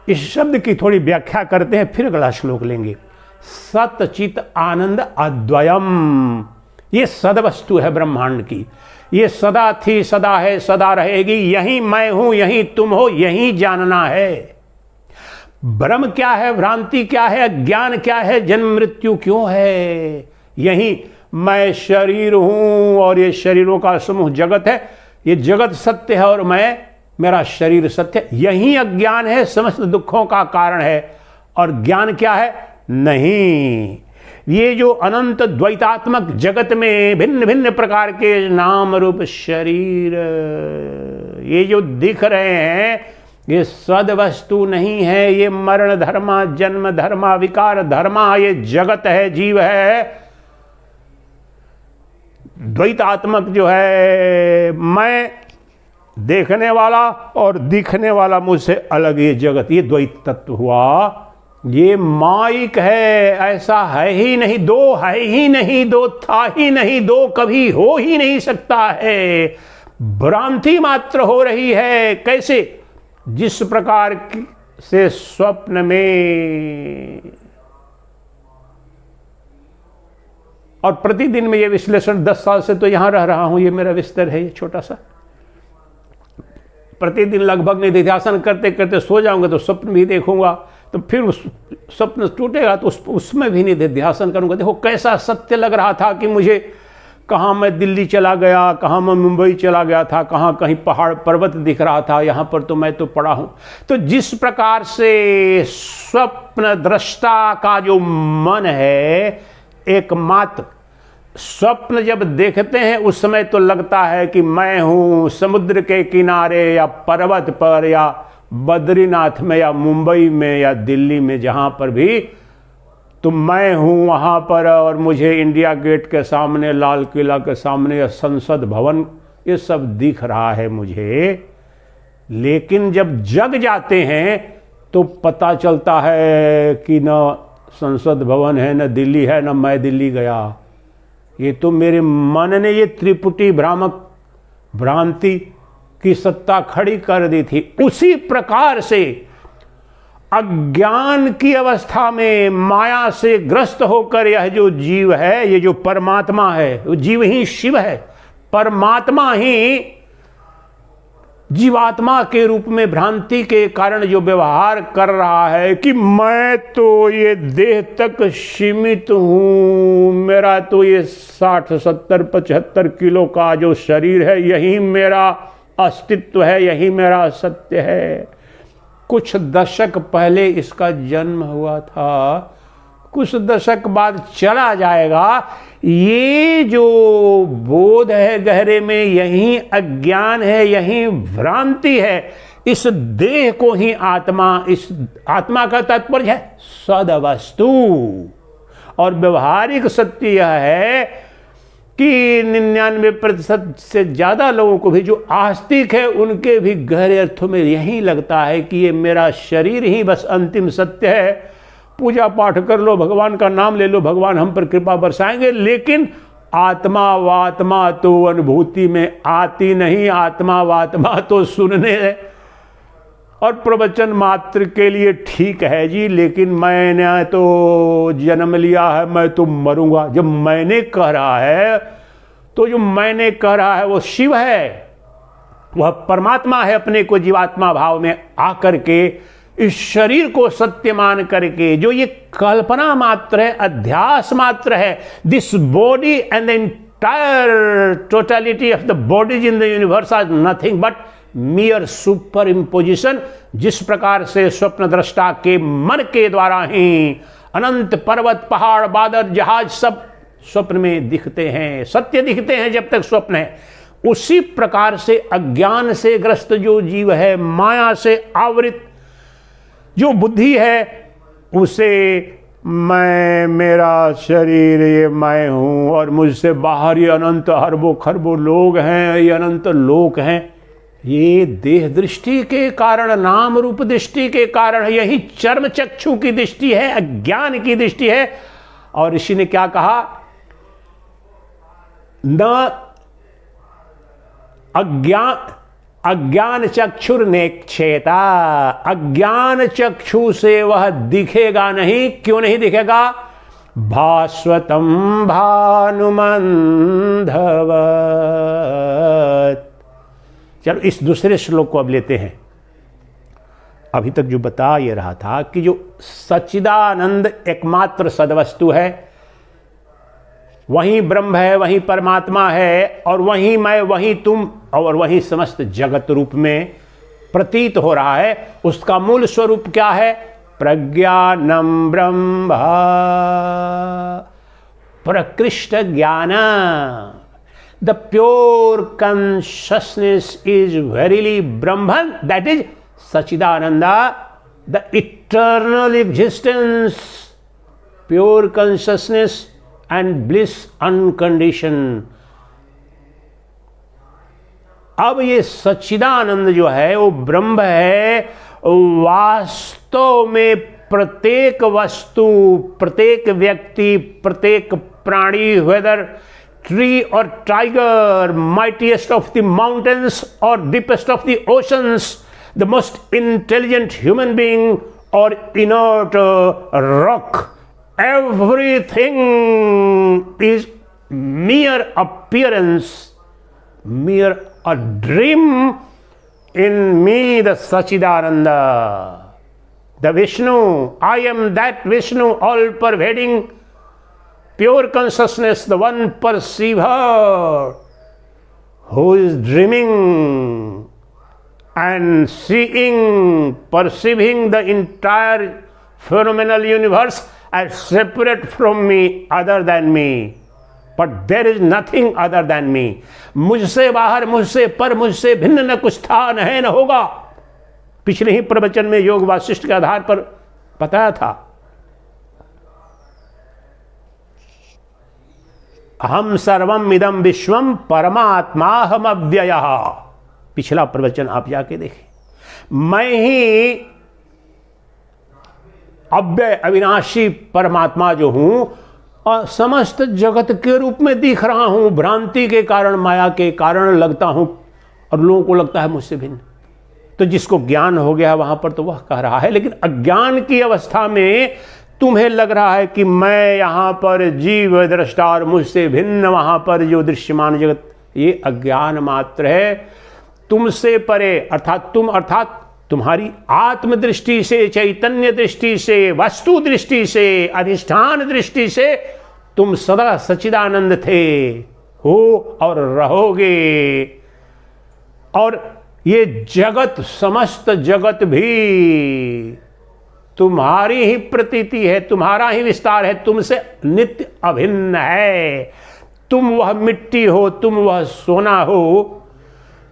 S1: इस शब्द की थोड़ी व्याख्या करते हैं, फिर अगला श्लोक लेंगे। सत चित आनंद अद्वयम, ये सदवस्तु है ब्रह्मांड की। ये सदा थी, सदा है, सदा रहेगी। यही मैं हूं, यही तुम हो, यही जानना है। भ्रम क्या है, भ्रांति क्या है, अज्ञान क्या है, जन्म मृत्यु क्यों है? यही मैं शरीर हूं और ये शरीरों का समूह जगत है। ये जगत सत्य है और मैं, मेरा शरीर सत्य है। यही अज्ञान है, समस्त दुखों का कारण है। और ज्ञान क्या है? नहीं, ये जो अनंत द्वैतात्मक जगत में भिन्न भिन्न प्रकार के नाम रूप शरीर ये जो दिख रहे हैं, ये सद वस्तु नहीं है। ये मरण धर्मा, जन्म धर्मा, विकार धर्मा, ये जगत है, जीव है। द्वैतात्मक जो है, मैं देखने वाला और दिखने वाला मुझसे अलग, ये जगत, ये द्वैत तत्व हुआ। ये माइक है, ऐसा है ही नहीं, दो है ही नहीं, दो था ही नहीं, दो कभी हो ही नहीं सकता है। भ्रांति मात्र हो रही है। कैसे? जिस प्रकार से स्वप्न में, और प्रतिदिन में ये विश्लेषण 10 साल से तो यहां रह रहा हूं, ये मेरा बिस्तर है, ये छोटा सा। प्रतिदिन लगभग निधिध्यासन करते करते सो जाऊंगा तो स्वप्न भी देखूंगा, तो फिर उस स्वप्न टूटेगा तो उसमें भी निधिध्यासन करूंगा। देखो कैसा सत्य लग रहा था कि मुझे कहाँ मैं दिल्ली चला गया, कहाँ मैं मुंबई चला गया था, कहाँ कहीं पहाड़ पर्वत दिख रहा था, यहाँ पर तो मैं तो पड़ा हूँ। तो जिस प्रकार से स्वप्न दृष्टा का जो मन है, एकमात्र स्वप्न जब देखते हैं उस समय तो लगता है कि मैं हूँ समुद्र के किनारे या पर्वत पर या बद्रीनाथ में या मुंबई में या दिल्ली में, जहाँ पर भी, तो मैं हूँ वहाँ पर और मुझे इंडिया गेट के सामने, लाल किला के सामने या संसद भवन, ये सब दिख रहा है मुझे। लेकिन जब जग जाते हैं तो पता चलता है कि न संसद भवन है, न दिल्ली है, न मैं दिल्ली गया। ये तो मेरे मन ने ये त्रिपुटी भ्रामक भ्रांति की सत्ता खड़ी कर दी थी। उसी प्रकार से अज्ञान की अवस्था में माया से ग्रस्त होकर यह जो जीव है, ये जो परमात्मा है, वो जीव ही शिव है, परमात्मा ही जीवात्मा के रूप में भ्रांति के कारण जो व्यवहार कर रहा है कि मैं तो ये देह तक सीमित हूं, मेरा तो ये 60, 70, 75 किलो का जो शरीर है, यही मेरा अस्तित्व है, यही मेरा सत्य है। कुछ दशक पहले इसका जन्म हुआ था, कुछ दशक बाद चला जाएगा। ये जो बोध है गहरे में, यही अज्ञान है, यही भ्रांति है। इस देह को ही आत्मा, इस आत्मा का तात्पर्य है सदवस्तु। और व्यवहारिक सत्य यह है कि 99% से ज्यादा लोगों को भी जो आस्तिक है, उनके भी गहरे अर्थों में यही लगता है कि ये मेरा शरीर ही बस अंतिम सत्य है। पूजा पाठ कर लो, भगवान का नाम ले लो, भगवान हम पर कृपा बरसाएंगे, लेकिन आत्मा वात्मा तो अनुभूति में आती नहीं। आत्मा वात्मा तो सुनने और प्रवचन मात्र के लिए ठीक है जी, लेकिन मैंने तो जन्म लिया है, मैं तो मरूंगा। जब मैंने कह रहा है तो जो मैंने कह रहा है वो शिव है, वह परमात्मा है, अपने को जीवात्मा भाव में आकर के इस शरीर को सत्य मान करके, जो ये कल्पना मात्र है, अध्यास मात्र है। This body and the entire totality of the bodies in the universe are nothing but mere superimposition. जिस प्रकार से स्वप्न दृष्टा के मन के द्वारा ही अनंत पर्वत, पहाड़, बादल, जहाज सब स्वप्न में दिखते हैं, सत्य दिखते हैं जब तक स्वप्न है। उसी प्रकार से अज्ञान से ग्रस्त जो जीव है, माया से आवृत जो बुद्धि है, उसे मैं, मेरा शरीर, ये मैं हूं और मुझसे बाहर ये अनंत अरबों खरबों लोग हैं, ये अनंत लोक हैं, ये देह दृष्टि के कारण, नाम रूप दृष्टि के कारण, यही चर्म चक्षु की दृष्टि है, अज्ञान की दृष्टि है। और ऋषि ने क्या कहा, न अज्ञान चक्षुर नेक्षेता, अज्ञान चक्षु से वह दिखेगा नहीं। क्यों नहीं दिखेगा? भास्वतम भानुमंधवत। चलो इस दूसरे श्लोक को अब लेते हैं। अभी तक जो बता ये रहा था कि जो सच्चिदानंद एकमात्र सदवस्तु है, वहीं ब्रह्म है, वहीं परमात्मा है, और वहीं मैं, वहीं तुम, और वहीं समस्त जगत रूप में प्रतीत हो रहा है। उसका मूल स्वरूप क्या है? प्रज्ञानम ब्रह्म, प्रकृष्ट ज्ञान। The pure consciousness is verily Brahman, that is Sachchidananda, the eternal existence, pure consciousness and bliss uncondition. अब ये सच्चिदानंद जो है वो ब्रह्म है। वास्तव में प्रत्येक वस्तु, प्रत्येक व्यक्ति, प्रत्येक प्राणी, वेदर ट्री और tiger, mightiest of the mountains और deepest of the oceans, the most intelligent human being और inert rock, everything is mere appearance, mere a dream in me, the Sachidananda, the Vishnu. I am that Vishnu, all pervading pure consciousness, the one perceiver who is dreaming and seeing, perceiving the entire phenomenal universe as separate from me, other than me, but there is nothing other than me. मुझसे बाहर, मुझसे पर, मुझसे भिन्न न कुछ था, न है, न होगा। पिछले ही प्रवचन में योग वासिष्ठ के आधार पर बताया था। अहम सर्वम इदम विश्वम परमात्मा हम अव्ययः। पिछला प्रवचन आप जाके देखें। मैं ही अव्यय अविनाशी परमात्मा जो हूं और समस्त जगत के रूप में दिख रहा हूं। भ्रांति के कारण, माया के कारण लगता हूं और लोगों को लगता है मुझसे भिन्न। तो जिसको ज्ञान हो गया वहां पर तो वह कह रहा है, लेकिन अज्ञान की अवस्था में तुम्हें लग रहा है कि मैं यहां पर जीव दृष्टा और मुझसे भिन्न वहां पर जो दृश्यमान जगत, ये अज्ञान मात्र है। तुमसे परे अर्थात तुम, अर्थात तुम्हारी आत्मदृष्टि से, चैतन्य दृष्टि से, वस्तु दृष्टि से, अधिष्ठान दृष्टि से तुम सदा सच्चिदानंद थे, हो और रहोगे। और ये जगत, समस्त जगत भी तुम्हारी ही प्रतीति है, तुम्हारा ही विस्तार है, तुमसे नित्य अभिन्न है। तुम वह मिट्टी हो, तुम वह सोना हो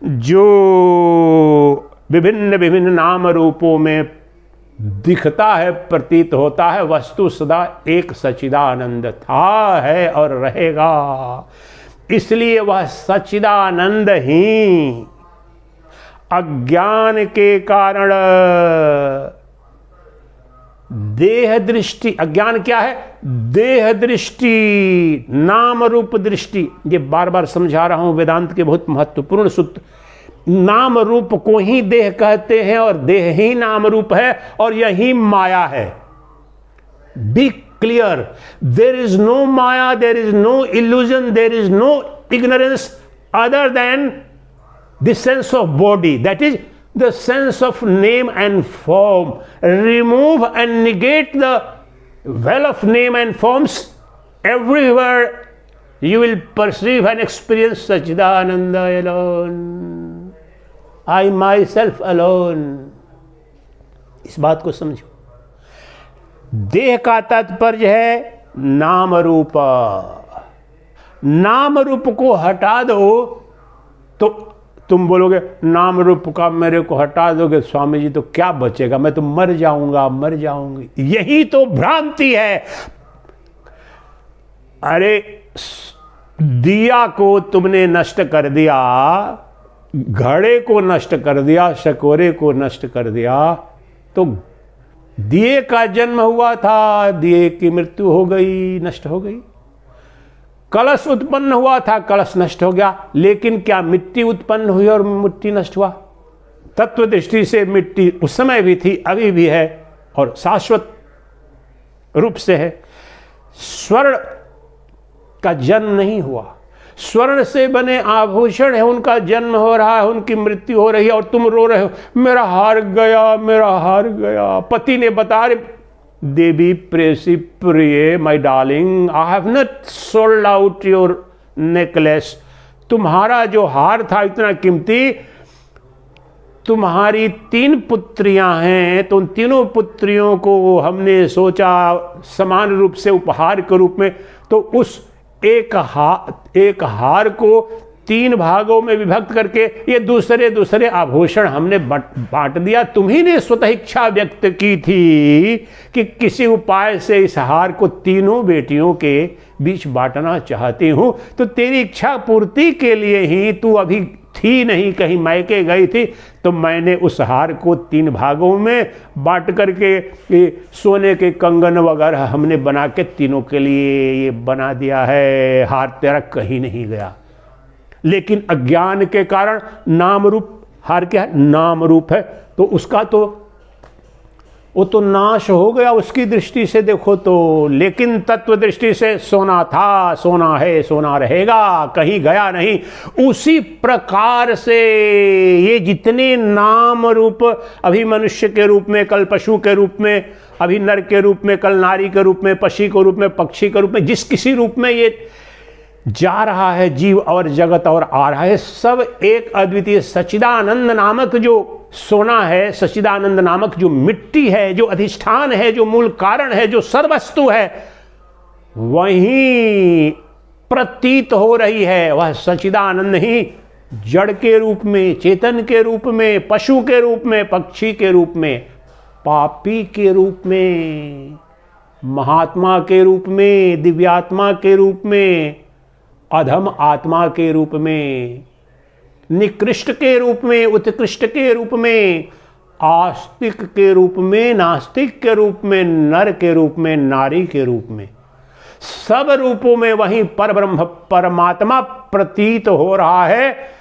S1: जो विभिन्न विभिन्न नाम रूपों में दिखता है, प्रतीत होता है। वस्तु सदा एक सच्चिदानंद था, है और रहेगा। इसलिए वह सच्चिदानंद ही अज्ञान के कारण देह दृष्टि, अज्ञान क्या है? देह दृष्टि, नाम रूप दृष्टि। ये बार बार समझा रहा हूं, वेदांत के बहुत महत्वपूर्ण सूत्र। नाम रूप को ही देह कहते हैं और देह ही नाम रूप है और यही माया है। Be clear, there is no maya, there is no illusion, there is no ignorance other than the sense of body, that is the sense of name and form. Remove and negate the well of name and forms. Everywhere you will perceive and experience Sachidananda alone. I myself alone. इस बात को समझो। देह का तात्पर्य है नाम रूप। नाम रूप को हटा दो तो तुम बोलोगे नाम रूप का मेरे को हटा दोगे स्वामी जी तो क्या बचेगा, मैं तो मर जाऊंगा, मर जाऊंगी। यही तो भ्रांति है। अरे दिया को तुमने नष्ट कर दिया, घड़े को नष्ट कर दिया, शकोरे को नष्ट कर दिया, तो दिए का जन्म हुआ था, दिए की मृत्यु हो गई, नष्ट हो गई। कलश उत्पन्न हुआ था, कलश नष्ट हो गया। लेकिन क्या मिट्टी उत्पन्न हुई और मिट्टी नष्ट हुआ? तत्व दृष्टि से मिट्टी उस समय भी थी, अभी भी है और शाश्वत रूप से है। स्वर्ण का जन्म नहीं हुआ, स्वर्ण से बने आभूषण है, उनका जन्म हो रहा है, उनकी मृत्यु हो रही है और तुम रो रहे हो मेरा हार गया, मेरा हार गया। पति ने बता रहे देवी प्रेसी प्रिय my darling, I have not sold out your necklace. तुम्हारा जो हार था इतना कीमती, तुम्हारी 3 पुत्रियां हैं, तो उन तीनों पुत्रियों को हमने सोचा समान रूप से उपहार के रूप में, तो उस एक हार को 3 भागों में विभक्त करके ये दूसरे दूसरे आभूषण हमने बांट दिया। तुम्ही ने स्वतः इच्छा व्यक्त की थी कि किसी उपाय से इस हार को तीनों बेटियों के बीच बांटना चाहती हूं, तो तेरी इच्छा पूर्ति के लिए ही, तू अभी थी नहीं, कहीं मायके गई थी, तो मैंने उस हार को 3 भागों में बांट करके सोने के कंगन वगैरह हमने बना के तीनों के लिए ये बना दिया है। हार तेरा कहीं नहीं गया, लेकिन अज्ञान के कारण नाम रूप, हार क्या है? नाम रूप है, तो उसका तो वो तो नाश हो गया उसकी दृष्टि से देखो तो। लेकिन तत्व दृष्टि से सोना था, सोना है, सोना रहेगा, कहीं गया नहीं। उसी प्रकार से ये जितने नाम रूप, अभी मनुष्य के रूप में, कल पशु के रूप में, अभी नर के रूप में, कल नारी के रूप में, पक्षी के रूप में, पक्षी के रूप में, जिस किसी रूप में ये जा रहा है जीव और जगत और आ रहा है, सब एक अद्वितीय सच्चिदानंद नामक जो सोना है, सच्चिदानंद नामक जो मिट्टी है, जो अधिष्ठान है, जो मूल कारण है, जो सर्वस्तु है, वहीं प्रतीत हो रही है। वह सच्चिदानंद ही जड़ के रूप में, चेतन के रूप में, पशु के रूप में, पक्षी के रूप में, पापी के रूप में, महात्मा के रूप में, दिव्यात्मा के रूप में, अधम आत्मा के रूप में, निकृष्ट के रूप में, उत्कृष्ट के रूप में, आस्तिक के रूप में, नास्तिक के रूप में, नर के रूप में, नारी के रूप में, सब रूपों में वही परब्रह्म परमात्मा प्रतीत हो रहा है।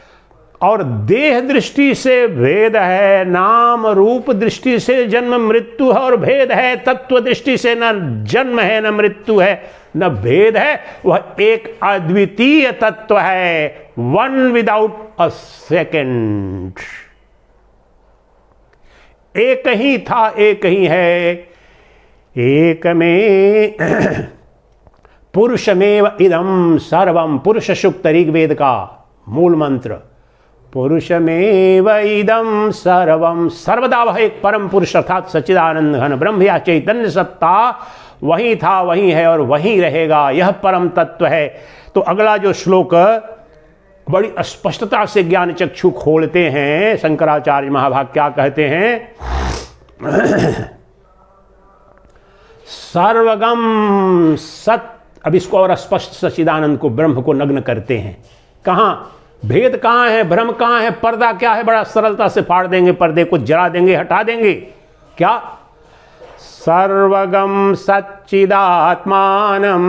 S1: और देह दृष्टि से भेद है, नाम रूप दृष्टि से जन्म मृत्यु है और भेद है, तत्व दृष्टि से न जन्म है न मृत्यु है न भेद है। वह एक अद्वितीय तत्व है, वन विदाउट अ सेकेंड। एक ही था, एक ही है, एक में पुरुषमेव इदं सर्वम। पुरुष सूक्त ऋग्वेद का मूल मंत्र, पुरुषमेव इदं सर्वम। सर्वदा वह एक परम पुरुष अर्थात सच्चिदानंद घन ब्रह्म या चैतन्य सत्ता वही था, वही है और वही रहेगा, यह परम तत्व है। तो अगला जो श्लोक बड़ी स्पष्टता से ज्ञान चक्षु खोलते हैं शंकराचार्य महाभाग, क्या कहते हैं? सर्वगम सत। अब इसको और स्पष्ट सच्चिदानंद को, ब्रह्म को नग्न करते हैं। कहां भेद, कहां है भ्रम, कहां है पर्दा, क्या है? बड़ा सरलता से फाड़ देंगे, पर्दे को जला देंगे, हटा देंगे। क्या? सर्वगम सच्चिदात्मानम।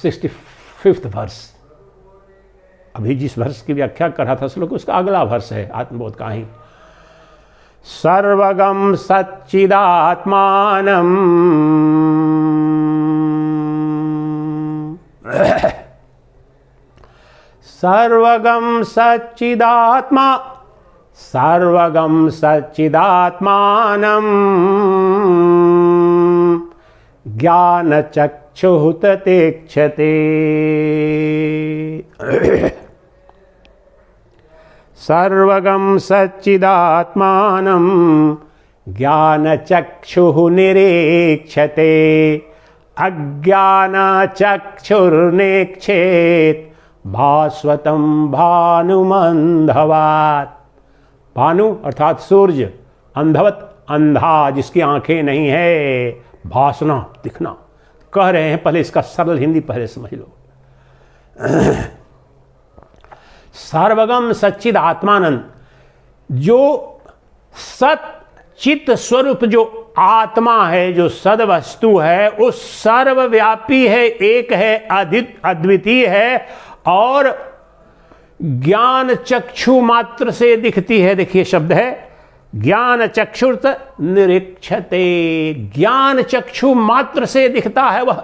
S1: 65वां वर्ष, अभी जिस वर्ष की व्याख्या कर रहा था श्लोक, उसका अगला वर्ष है आत्मबोध का ही। सर्वगम सच्चिदात्मानम सर्वगम सच्चिदात्मा, सर्वगम सच्चिदात्मानम ज्ञानचक्षुः ततेक्षते। सर्वगम सच्चिदात्मानं ज्ञानचक्षुः निरीक्षते। अज्ञानचक्षुर्नेक्षेत् भास्वतम भानुमंधवात। भानु अर्थात सूर्य, अंधवत अंधा जिसकी आंखें नहीं है, भासना दिखना। कह रहे हैं, पहले इसका सरल हिंदी पहले समझ लो। सर्वगम सच्चिद आत्मानंद, जो सत चित स्वरूप जो आत्मा है, जो सद वस्तु है, उस सर्वव्यापी है, एक है, अद्वितीय है और ज्ञान चक्षु मात्र से दिखती है। देखिए शब्द है ज्ञान चक्षुर्त निरीक्षते, ज्ञान चक्षु मात्र से दिखता है, वह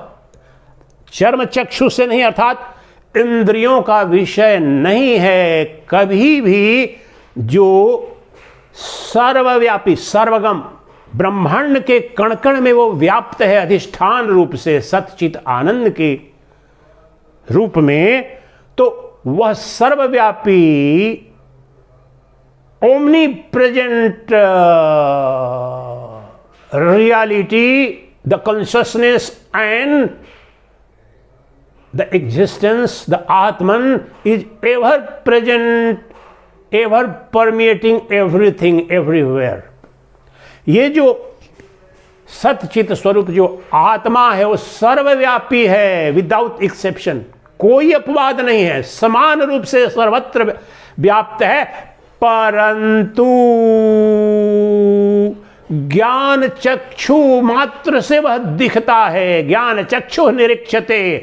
S1: चर्म चक्षु से नहीं, अर्थात इंद्रियों का विषय नहीं है। कभी भी जो सर्वव्यापी सर्वगम ब्रह्मांड के कण कण में वो व्याप्त है अधिष्ठान रूप से, सच्चित आनंद के रूप में, तो वह सर्वव्यापी omnipresent reality, the consciousness and the existence, the atman is ever present, ever permeating everything everywhere. ये जो सतचित स्वरूप जो आत्मा है वो सर्वव्यापी है, विदाउट एक्सेप्शन, कोई अपवाद नहीं है, समान रूप से सर्वत्र व्याप्त है। परंतु ज्ञान चक्षु मात्र से वह दिखता है। ज्ञान चक्षु निरीक्षते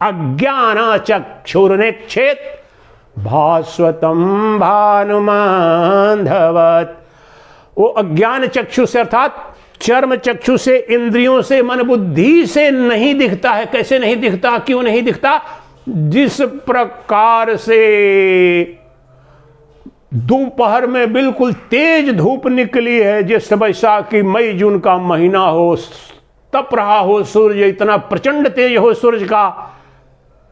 S1: अज्ञान चक्षुर्निक्षेत भास्वतम भानुमांधवत। वो अज्ञान चक्षु से अर्थात चर्म चक्षु से, इंद्रियों से, मन बुद्धि से नहीं दिखता है। कैसे नहीं दिखता, क्यों नहीं दिखता? जिस प्रकार से दोपहर में बिल्कुल तेज धूप निकली है, जैसे वैशाखी मई जून का महीना हो, तप रहा हो सूर्य, इतना प्रचंड तेज हो सूर्य का,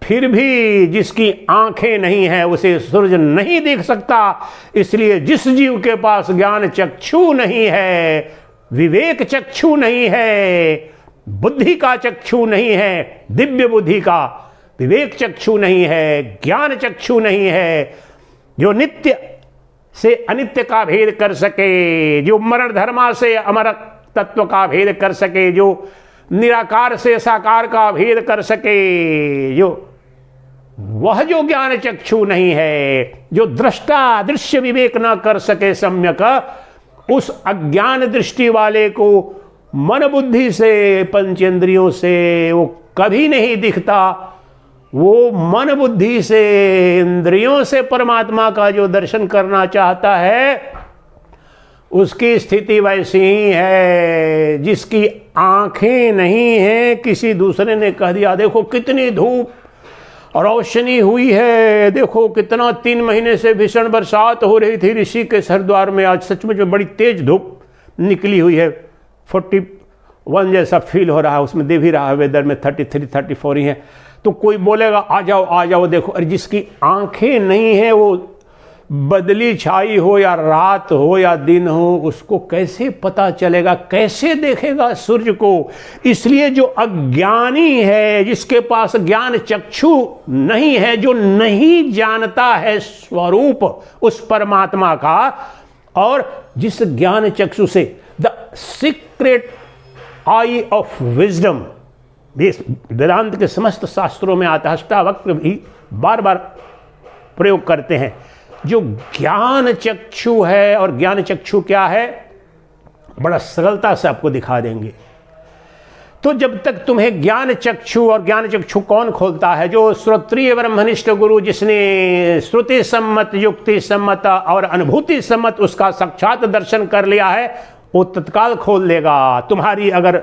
S1: फिर भी जिसकी आंखें नहीं है उसे सूर्य नहीं देख सकता। इसलिए जिस जीव के पास ज्ञान चक्षु नहीं है, विवेक चक्षु नहीं है, बुद्धि का चक्षु नहीं है, दिव्य बुद्धि का विवेक चक्षु नहीं है, ज्ञान चक्षु नहीं है, जो नित्य से अनित्य का भेद कर सके, जो मरण धर्मा से अमर तत्व का भेद कर सके, जो निराकार से साकार का भेद कर सके, जो वह जो ज्ञान चक्षु नहीं है, जो दृष्टा दृश्य विवेक न कर सके सम्यक, उस अज्ञान दृष्टि वाले को मन बुद्धि से, पंचेंद्रियों से वो कभी नहीं दिखता। वो मन बुद्धि से, इंद्रियों से परमात्मा का जो दर्शन करना चाहता है, उसकी स्थिति वैसी ही है जिसकी आंखें नहीं हैं। किसी दूसरे ने कह दिया देखो कितनी धूप और रोशनी हुई है, देखो कितना 3 महीने से भीषण बरसात हो रही थी ऋषिकेश हरिद्वार में, आज सचमुच में बड़ी तेज धूप निकली हुई है, 41 जैसा फील हो रहा है, उसमें दे भी रहा है वेदर में 33 34 ही है। तो कोई बोलेगा आ जाओ देखो। अरे जिसकी आंखें नहीं है, वो बदली छाई हो या रात हो या दिन हो, उसको कैसे पता चलेगा, कैसे देखेगा सूर्य को? इसलिए जो अज्ञानी है, जिसके पास ज्ञान चक्षु नहीं है, जो नहीं जानता है स्वरूप उस परमात्मा का, और जिस ज्ञान चक्षु से the secret eye of wisdom, Vedanta के समस्त शास्त्रों में आता है, अष्टावक्र भी बार बार प्रयोग करते हैं। जो ज्ञान चक्षु है, और ज्ञान चक्षु क्या है बड़ा सरलता से आपको दिखा देंगे। तो जब तक तुम्हें ज्ञान चक्षु, और ज्ञान चक्षु कौन खोलता है? जो श्रोत्रिय ब्रह्मनिष्ठ गुरु, जिसने श्रुति सम्मत, युक्ति सम्मत और अनुभूति सम्मत उसका साक्षात दर्शन कर लिया है, वो तत्काल खोल देगा। तुम्हारी अगर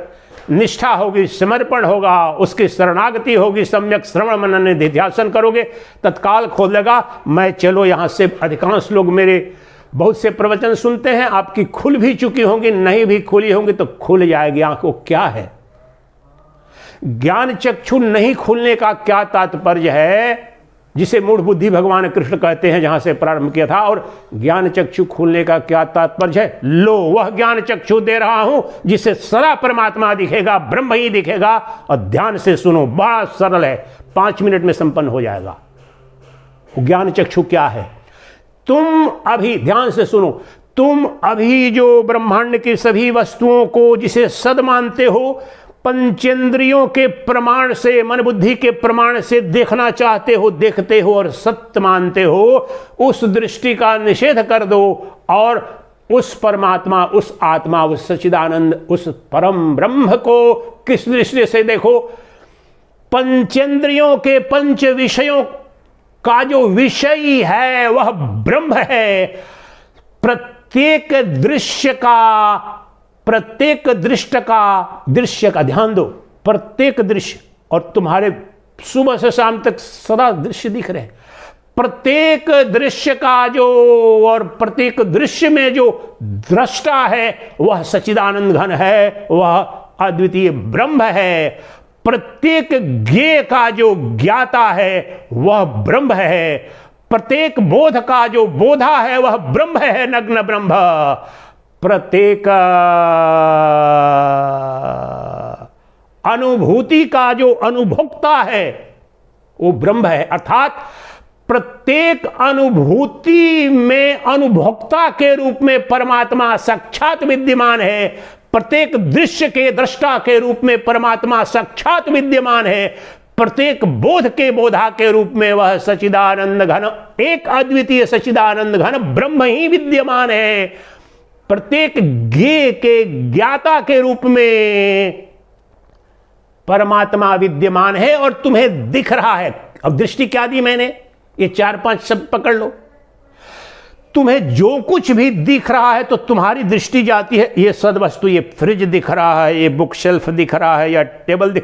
S1: निष्ठा होगी, समर्पण होगा, उसकी शरणागति होगी, सम्यक श्रवण मनन निधिध्यासन करोगे, तत्काल खोल देगा। मैं चलो यहाँ से अधिकांश लोग मेरे बहुत से प्रवचन सुनते हैं, आपकी खुल भी चुकी होंगी, नहीं भी खुली होंगी तो खुल जाएगी आंख। वो क्या है? ज्ञान चक्षु नहीं खुलने का क्या तात्पर्य है, जिसे मूढ़ बुद्धि भगवान कृष्ण कहते हैं, जहां से प्रारंभ किया था। और ज्ञान चक्षु खुलने का क्या तात्पर्य है? लो वह ज्ञान चक्षु दे रहा हूं जिससे सदा परमात्मा दिखेगा, ब्रह्म ही दिखेगा। और ध्यान से सुनो, बड़ा सरल है, 5 मिनट में संपन्न हो जाएगा। ज्ञान चक्षु क्या है? तुम अभी ध्यान से सुनो, तुम अभी जो ब्रह्मांड की सभी वस्तुओं को जिसे सद मानते हो, पंचेंद्रियों के प्रमाण से, मन बुद्धि के प्रमाण से देखना चाहते हो, देखते हो और सत्य मानते हो, उस दृष्टि का निषेध कर दो और उस परमात्मा, उस आत्मा, उस सच्चिदानंद, उस परम ब्रह्म को किस दृष्टि से देखो? पंचेंद्रियों के पंच विषयों का जो विषय है वह ब्रह्म है। प्रत्येक दृश्य का ध्यान दो, प्रत्येक दृश्य, और तुम्हारे सुबह से शाम तक सदा दृश्य दिख रहे हैं। प्रत्येक दृश्य का जो, और प्रत्येक दृश्य में जो दृष्टा है वह सच्चिदानंद घन है, वह अद्वितीय ब्रह्म है। प्रत्येक ज्ञेय का जो ज्ञाता है वह ब्रह्म है। प्रत्येक बोध का जो बोधा है वह ब्रह्म है, नग्न ब्रह्म। प्रत्येक अनुभूति का जो अनुभोक्ता है वो ब्रह्म है। अर्थात प्रत्येक अनुभूति में अनुभोक्ता के रूप में परमात्मा साक्षात विद्यमान है। प्रत्येक दृश्य के दृष्टा के रूप में परमात्मा साक्षात विद्यमान है। प्रत्येक बोध के बोधा के रूप में वह सच्चिदानंद घन, एक अद्वितीय सच्चिदानंद घन ब्रह्म ही विद्यमान है। प्रत्येक ज्ञेय के ज्ञाता के रूप में परमात्मा विद्यमान है और तुम्हें दिख रहा है। अब दृष्टि क्या दी मैंने? ये 4-5 शब्द पकड़ लो। तुम्हें जो कुछ भी दिख रहा है तो तुम्हारी दृष्टि जाती है, ये सदवस्तु, ये फ्रिज दिख रहा है, ये बुक शेल्फ दिख रहा है, या टेबल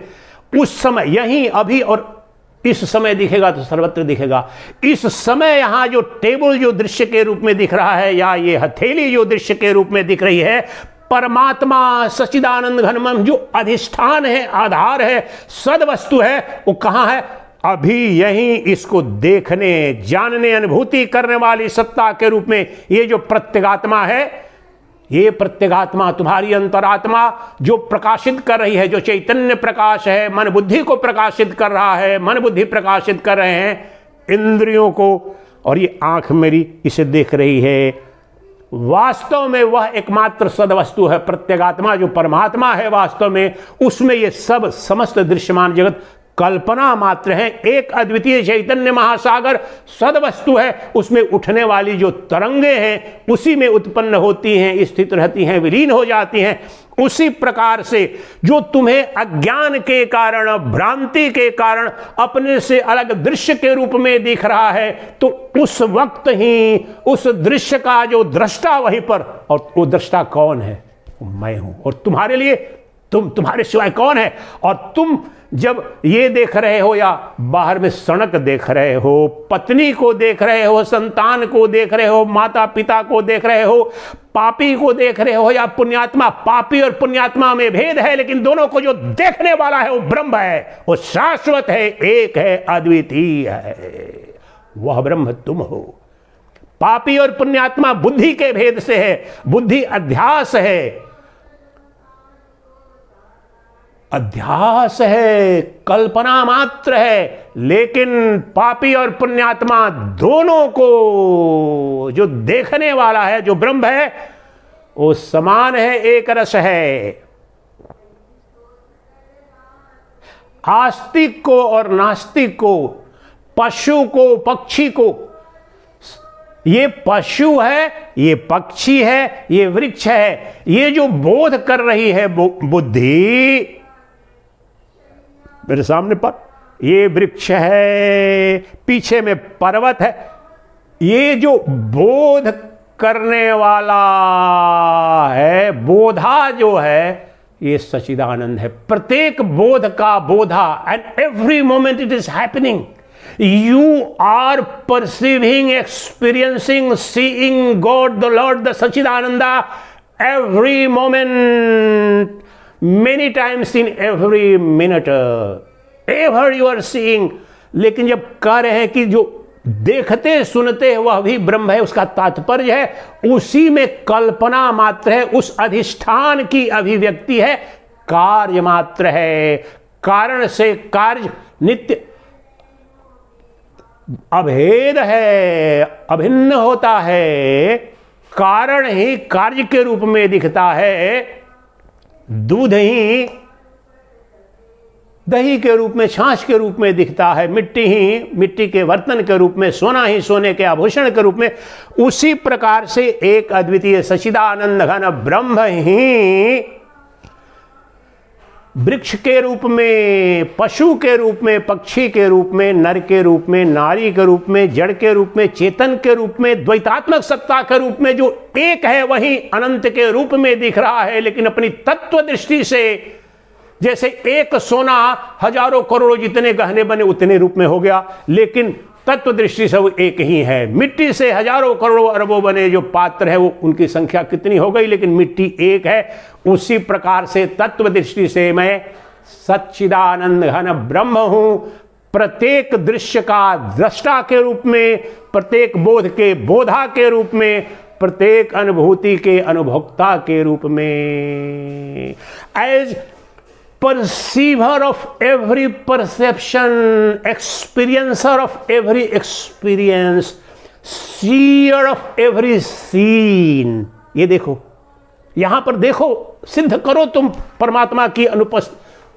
S1: उस समय यहीं अभी और इस समय दिखेगा तो सर्वत्र दिखेगा। इस समय यहां जो टेबल जो दृश्य के रूप में दिख रहा है, या ये हथेली जो दृश्य के रूप में दिख रही है, परमात्मा सच्चिदानंद घनमम जो अधिष्ठान है, आधार है, सदवस्तु है, वो कहां है? अभी यहीं इसको देखने, जानने, अनुभूति करने वाली सत्ता के रूप में ये जो प्रत्यगात्मा है, ये प्रत्यगात्मा तुम्हारी अंतरात्मा जो प्रकाशित कर रही है, जो चैतन्य प्रकाश है, मन बुद्धि को प्रकाशित कर रहा है, मन बुद्धि प्रकाशित कर रहे हैं इंद्रियों को, और ये आंख मेरी इसे देख रही है। वास्तव में वह एकमात्र सदवस्तु है, प्रत्यगात्मा जो परमात्मा है वास्तव में, उसमें ये सब समस्त दृश्यमान जगत कल्पना मात्र है। एक अद्वितीय चैतन्य महासागर सदवस्तु है, उसमें उठने वाली जो तरंगे हैं उसी में उत्पन्न होती हैं, स्थित रहती हैं, विलीन हो जाती हैं। उसी प्रकार से जो तुम्हें अज्ञान के कारण, भ्रांति के कारण अपने से अलग दृश्य के रूप में दिख रहा है, तो उस वक्त ही उस दृश्य का जो दृष्टा वहीं पर, और वो दृष्टा कौन है? मैं हूं। और तुम्हारे लिए तुम्हारे सिवाय कौन है? और तुम जब ये देख रहे हो, या बाहर में सड़क देख रहे हो, पत्नी को देख रहे हो, संतान को देख रहे हो, माता पिता को देख रहे हो, पापी को देख रहे हो या पुण्यात्मा, पापी और पुण्यात्मा में भेद है, लेकिन दोनों को जो देखने वाला है वो ब्रह्म है, वो शाश्वत है, एक है, अद्वितीय है। वह ब्रह्म तुम हो। पापी और पुण्यात्मा बुद्धि के भेद से है, बुद्धि अध्यास है, अध्यास है, कल्पना मात्र है। लेकिन पापी और पुण्यात्मा दोनों को जो देखने वाला है, जो ब्रह्म है, वो समान है, एक रस है। आस्तिक को और नास्तिक को, पशु को, पक्षी को, ये पशु है, ये पक्षी है, ये वृक्ष है, ये जो बोध कर रही है बुद्धि, मेरे सामने पर ये वृक्ष है, पीछे में पर्वत है, ये जो बोध करने वाला है, बोधा जो है, ये सच्चिदानंद है। प्रत्येक बोध का बोधा, and every moment it is happening, you are perceiving, experiencing, seeing God, the Lord, the Sachidananda, every moment, many times in every minute, ever you are seeing। लेकिन जब कह रहे हैं कि जो देखते सुनते वह भी ब्रह्म है, उसका तात्पर्य है उसी में कल्पना मात्र है, उस अधिष्ठान की अभिव्यक्ति है, कार्य मात्र है। कारण से कार्य नित्य, अभेद है, अभिन्न होता है, कारण ही कार्य के रूप में दिखता है, दूध ही दही के रूप में, छाछ के रूप में दिखता है, मिट्टी ही मिट्टी के बर्तन के रूप में, सोना ही सोने के आभूषण के रूप में। उसी प्रकार से एक अद्वितीय सच्चिदानंद घन ब्रह्म ही वृक्ष के रूप में, पशु के रूप में, पक्षी के रूप में, नर के रूप में, नारी के रूप में, जड़ के रूप में, चेतन के रूप में, द्वैतात्मक सत्ता के रूप में जो एक है वही अनंत के रूप में दिख रहा है। लेकिन अपनी तत्व दृष्टि से जैसे एक सोना हजारों करोड़ों जितने गहने बने उतने रूप में हो गया, लेकिन तत्व दृष्टि से वो एक ही है। मिट्टी से हजारों करोड़ों अरबों बने जो पात्र है वो उनकी संख्या कितनी हो गई, लेकिन मिट्टी एक है। उसी प्रकार से तत्व दृष्टि से मैं सच्चिदानंद घन ब्रह्म हूं, प्रत्येक दृश्य का दृष्टा के रूप में, प्रत्येक बोध के बोधा के रूप में, प्रत्येक अनुभूति के अनुभोक्ता के रूप में। As perceiver of every perception, experiencer of every experience, seer of every scene। ये देखो, यहां पर देखो, सिद्ध करो तुम परमात्मा की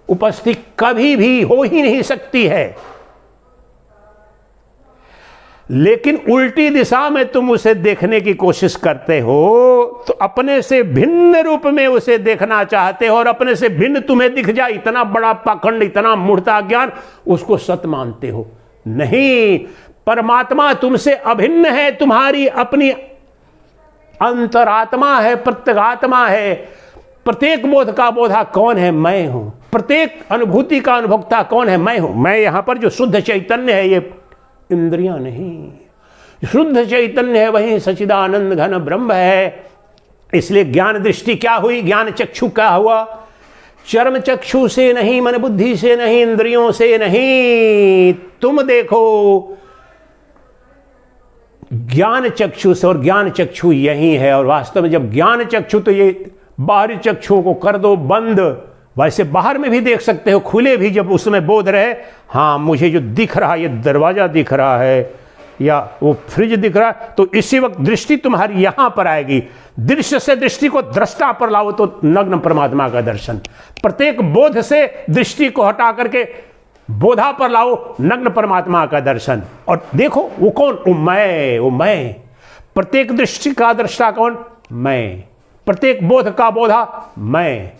S1: उपस्थिति कभी भी हो ही नहीं सकती है, लेकिन उल्टी दिशा में तुम उसे देखने की कोशिश करते हो तो अपने से भिन्न रूप में उसे देखना चाहते हो, और अपने से भिन्न तुम्हें दिख जाए, इतना बड़ा पाखंड, इतना मूढ़ता ज्ञान, उसको सत्य मानते हो। नहीं, परमात्मा तुमसे अभिन्न है, तुम्हारी अपनी अंतरात्मा है, प्रत्यगात्मा है। प्रत्येक बोध का बोधा कौन है? मैं हूं। प्रत्येक अनुभूति का अनुभोक्ता कौन है? मैं हूं। मैं यहां पर जो शुद्ध चैतन्य है, ये इंद्रियां नहीं, शुद्ध चैतन्य है, वही सच्चिदानंद घन ब्रह्म है। इसलिए ज्ञान दृष्टि क्या हुई? ज्ञान चक्षु क्या हुआ? चर्म चक्षु से नहीं, मन बुद्धि से नहीं, इंद्रियों से नहीं, तुम देखो ज्ञान चक्षु से, और ज्ञान चक्षु यही है। और वास्तव में जब ज्ञान चक्षु, तो ये बाहरी चक्षुओं को कर दो बंद, वैसे बाहर में भी देख सकते हो, खुले भी, जब उसमें बोध रहे, हाँ मुझे जो दिख रहा है, ये दरवाजा दिख रहा है या वो फ्रिज दिख रहा है, तो इसी वक्त दृष्टि तुम्हारी यहां पर आएगी। दृश्य से दृष्टि को दृष्टा पर लाओ तो नग्न परमात्मा का दर्शन। प्रत्येक बोध से दृष्टि को हटा करके बोधा पर लाओ नग्न परमात्मा का दर्शन। और देखो वो कौन? वो मैं। प्रत्येक दृष्टि का दृष्टा कौन? मैं। प्रत्येक बोध का बोधा मैं।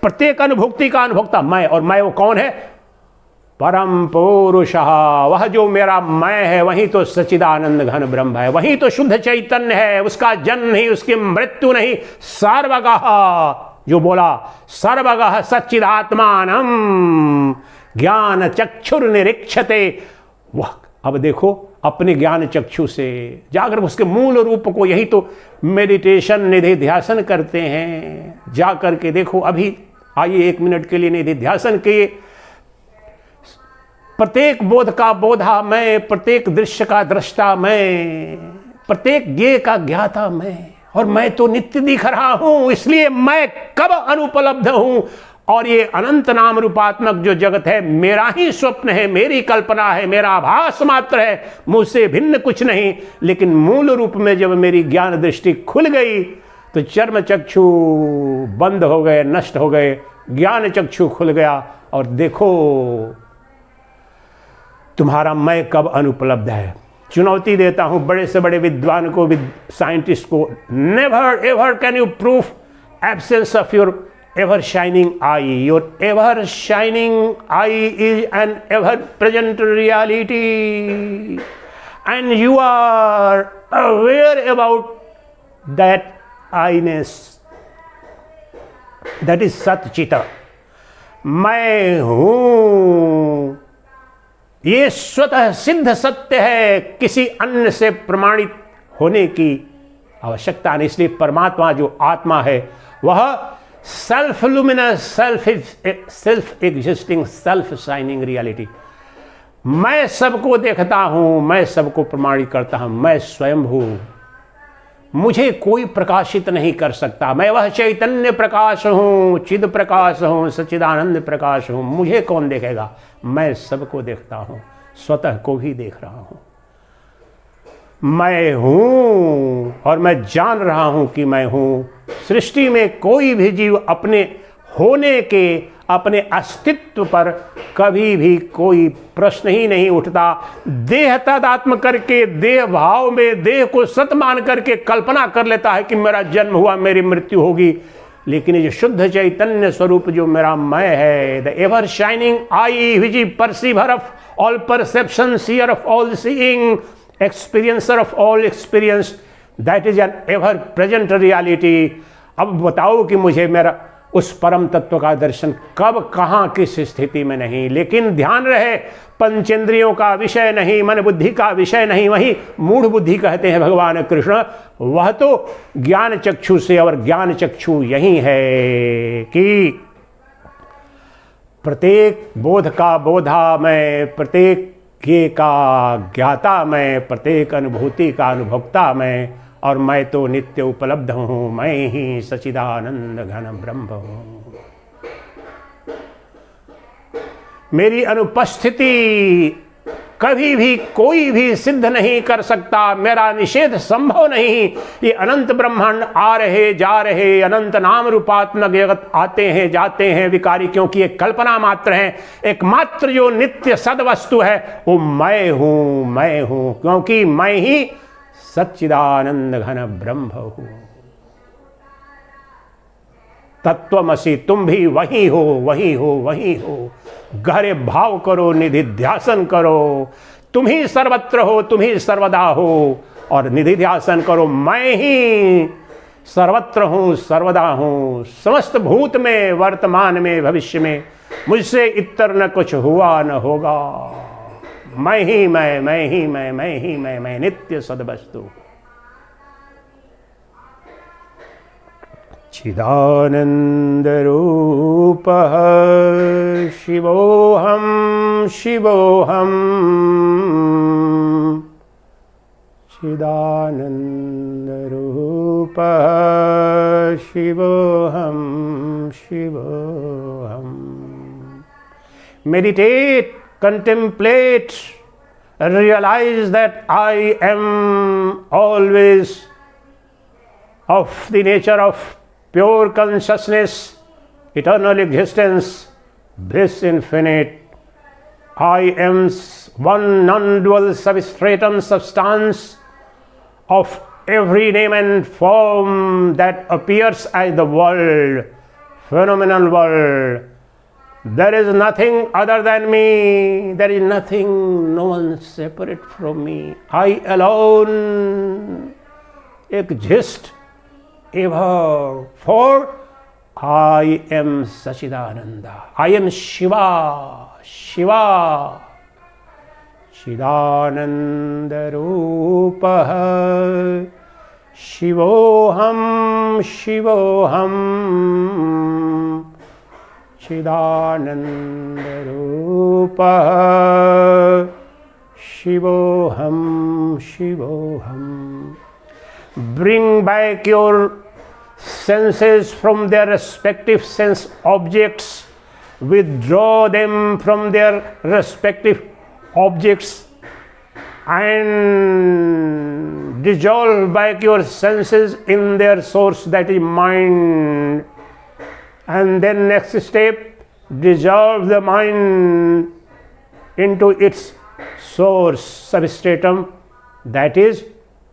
S1: प्रत्येक अनुभुक्ति का अनुभोक्ता मैं। और मैं वो कौन है? परम पुरुषः, वह जो मेरा मैं है, वही तो सच्चिदानंद घन ब्रह्म है, वही तो शुद्ध चैतन्य है। उसका जन्म नहीं, उसकी मृत्यु नहीं। सर्वगः, जो बोला सर्वगः सच्चिदात्मानम ज्ञान चक्षुर्निरीक्षते, वह अब देखो अपने ज्ञान चक्षु से जाकर उसके मूल रूप को, यही तो मेडिटेशन निधि ध्यासन करते हैं। जाकर के देखो, अभी आइए 1 मिनट के लिए निधि ध्यासन किए। प्रत्येक बोध का बोधा मैं, प्रत्येक दृश्य का दृष्टा मैं, प्रत्येक ज्ञेय का ज्ञाता मैं, और मैं तो नित्य दिख रहा हूं। इसलिए मैं कब अनुपलब्ध हूं, और ये अनंत नाम रूपात्मक जो जगत है मेरा ही स्वप्न है, मेरी कल्पना है, मेरा आभास मात्र है, मुझसे भिन्न कुछ नहीं। लेकिन मूल रूप में जब मेरी ज्ञान दृष्टि खुल गई तो चर्म चक्षु बंद हो गए, नष्ट हो गए, ज्ञान चक्षु खुल गया। और देखो तुम्हारा मैं कब अनुपलब्ध है। चुनौती देता हूं बड़े से बड़े विद्वान को, साइंटिस्ट को, never ever can you proof absence of your ever shining eye. Your ever shining eye is an ever present reality, and you are aware about that I-ness. That is सच्चिता। मैं हूं, ये स्वतः सिद्ध सत्य है, किसी अन्य से प्रमाणित होने की आवश्यकता नहीं। इसलिए परमात्मा जो आत्मा है वह self luminous, self existing, self shining reality. मैं सबको देखता हूं, मैं सबको प्रमाणित करता हूं, मैं स्वयं हूं, मुझे कोई प्रकाशित नहीं कर सकता। मैं वह चैतन्य प्रकाश हूं, चिद प्रकाश हूं, सच्चिदानंद प्रकाश हूं। मुझे कौन देखेगा? मैं सबको देखता हूं, स्वतः को भी देख रहा हूं। मैं हूं और मैं जान रहा हूं कि मैं हूं। सृष्टि में कोई भी जीव अपने होने के, अपने अस्तित्व पर कभी भी कोई प्रश्न ही नहीं उठता। देह तदात्म करके, देह भाव में देह को सत मान करके कल्पना कर लेता है कि मेरा जन्म हुआ, मेरी मृत्यु होगी। लेकिन ये शुद्ध चैतन्य स्वरूप जो मेरा मैं है, the ever shining I which is perceiver of all perception, seer of all seeing, experiencer of all experience, that is an ever present reality. अब बताओ कि मुझे मेरा उस परम तत्व का दर्शन कब, कहां, किस स्थिति में नहीं। लेकिन ध्यान रहे, पंचेंद्रियों का विषय नहीं, मन बुद्धि का विषय नहीं, वही मूढ़ बुद्धि कहते हैं भगवान कृष्ण, वह तो ज्ञान चक्षु से, और ज्ञान चक्षु यही है कि प्रत्येक बोध का बोधा मैं, प्रत्येक ज्ञे का ज्ञाता मैं, प्रत्येक अनुभूति का अनुभोक्ता मैं, और मैं तो नित्य उपलब्ध हूं, मैं ही सच्चिदानंद घन ब्रह्म हूं। मेरी अनुपस्थिति कभी भी कोई भी सिद्ध नहीं कर सकता, मेरा निषेध संभव नहीं। ये अनंत ब्रह्मांड आ रहे जा रहे, अनंत नाम रूपात्मक जगत आते हैं जाते हैं विकारी, क्योंकि एक कल्पना मात्र है। एकमात्र जो नित्य सद वस्तु है वो मैं हूं, मैं हूं, क्योंकि मैं ही सच्चिदानंद घन ब्रह्म हूं। तत्वमसि, तुम भी वही हो, वही हो, वही हो। गहरे भाव करो, निधि ध्यासन करो, तुम ही सर्वत्र हो, तुम ही सर्वदा हो, और निधि ध्यासन करो, मैं ही सर्वत्र हूं, सर्वदा हूं, समस्त भूत में, वर्तमान में, भविष्य में, मुझसे इतर न कुछ हुआ न होगा। मैं ही मैं ही मैं ही मैं नित्य सद्वस्तु। चिदानंद रूपः शिवोऽहं, शिवोऽहं, चिदानंद रूपः शिवोऽहं, शिवोऽहं। Meditate, contemplate, realize that I am always of the nature of pure consciousness, eternal existence, bliss infinite. I am one non-dual substratum substance of every name and form that appears as the world, phenomenal world. There is nothing other than me. There is nothing, no one separate from me. I alone exist ever, for I am Sachidananda. I am Shiva, Shiva. Chidananda Rupah Shivoham, Shivoham. Chidananda Rupah Shivoham, Shivoham. Bring back your senses from their respective sense objects, withdraw them from their respective objects, and dissolve back your senses in their source, that is mind. And then next step, dissolve the mind into its source substratum, that is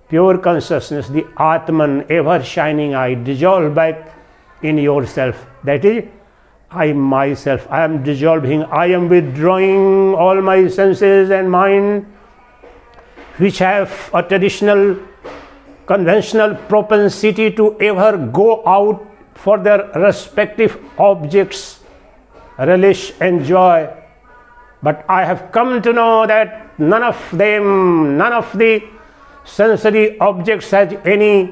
S1: pure consciousness, the Atman, ever shining eye. Dissolve back in yourself, that is I myself. I am dissolving, I am withdrawing all my senses and mind which have a traditional conventional propensity to ever go out for their respective objects, relish, enjoy. But I have come to know that none of them, none of the sensory objects has any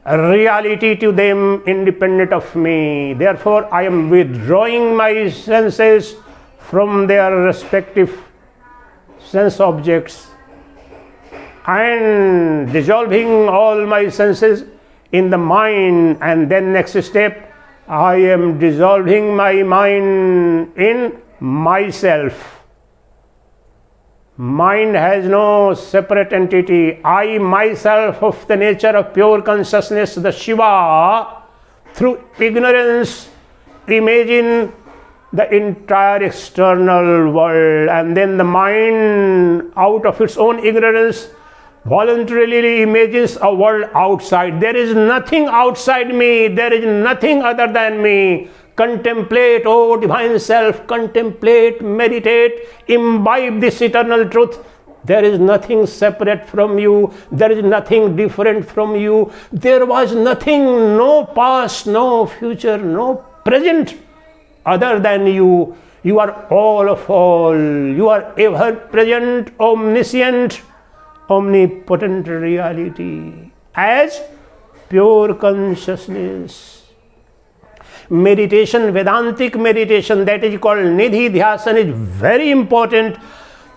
S1: reality to them independent of me. Therefore, I am withdrawing my senses from their respective sense objects and dissolving all my senses in the mind. And then next step, I am dissolving my mind in myself. Mind has no separate entity. I myself of the nature of pure consciousness, the Shiva, through ignorance, imagine the entire external world, and then the mind, out of its own ignorance, voluntarily imagines a world outside. There is nothing outside me, there is nothing other than me. Contemplate, O divine self, contemplate, meditate, imbibe this eternal truth. There is nothing separate from you, there is nothing different from you. There was nothing, no past, no future, no present other than you. You are all of all. You are ever present, omniscient, omnipotent reality as pure consciousness. Meditation, Vedantic meditation, that is called Nidhi Dhyasan, is very important.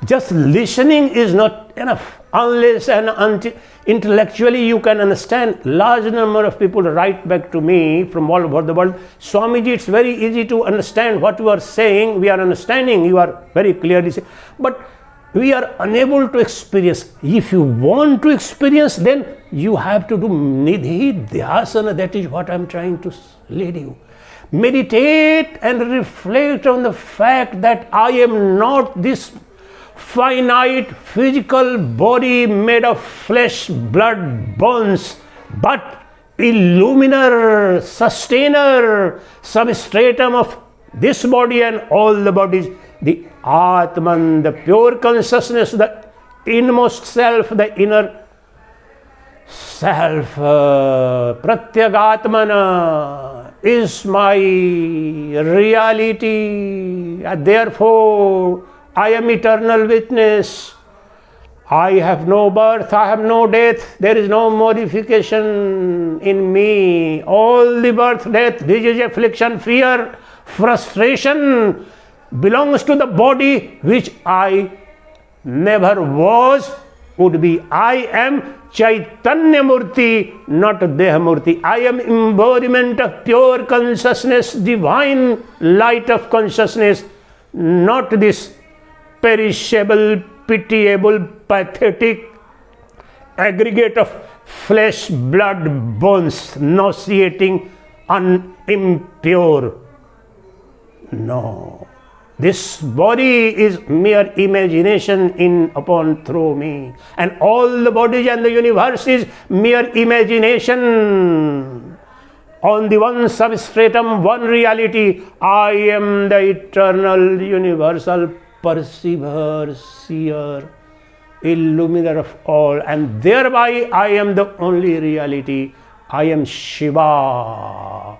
S1: Just listening is not enough unless and until intellectually you can understand. Large number of people write back to me from all over the world, Swamiji, it's very easy to understand what you are saying. We are understanding, you are very clearly saying, but we are unable to experience. If you want to experience, then you have to do Nidhi Dhyasana. That is what I am trying to lead you. Meditate and reflect on the fact that I am not this finite physical body made of flesh, blood, bones, but illuminer, sustainer, substratum of this body and all the bodies, the Atman, the pure consciousness, the inmost self, the inner self, Pratyagatmana is my reality. Therefore, I am eternal witness. I have no birth, I have no death, there is no modification in me. All the birth, death, disease, affliction, fear, frustration belongs to the body which I never was, would be. I am Chaitanya Murti, not Deha Murti. I am embodiment of pure consciousness, divine light of consciousness, not this perishable, pitiable, pathetic aggregate of flesh, blood, bones, nauseating, impure. No. This body is mere imagination in upon through me, and all the bodies and the universe is mere imagination. On the one substratum, one reality, I am the eternal, universal perceiver, seer, illuminer of all, and thereby I am the only reality. I am Shiva.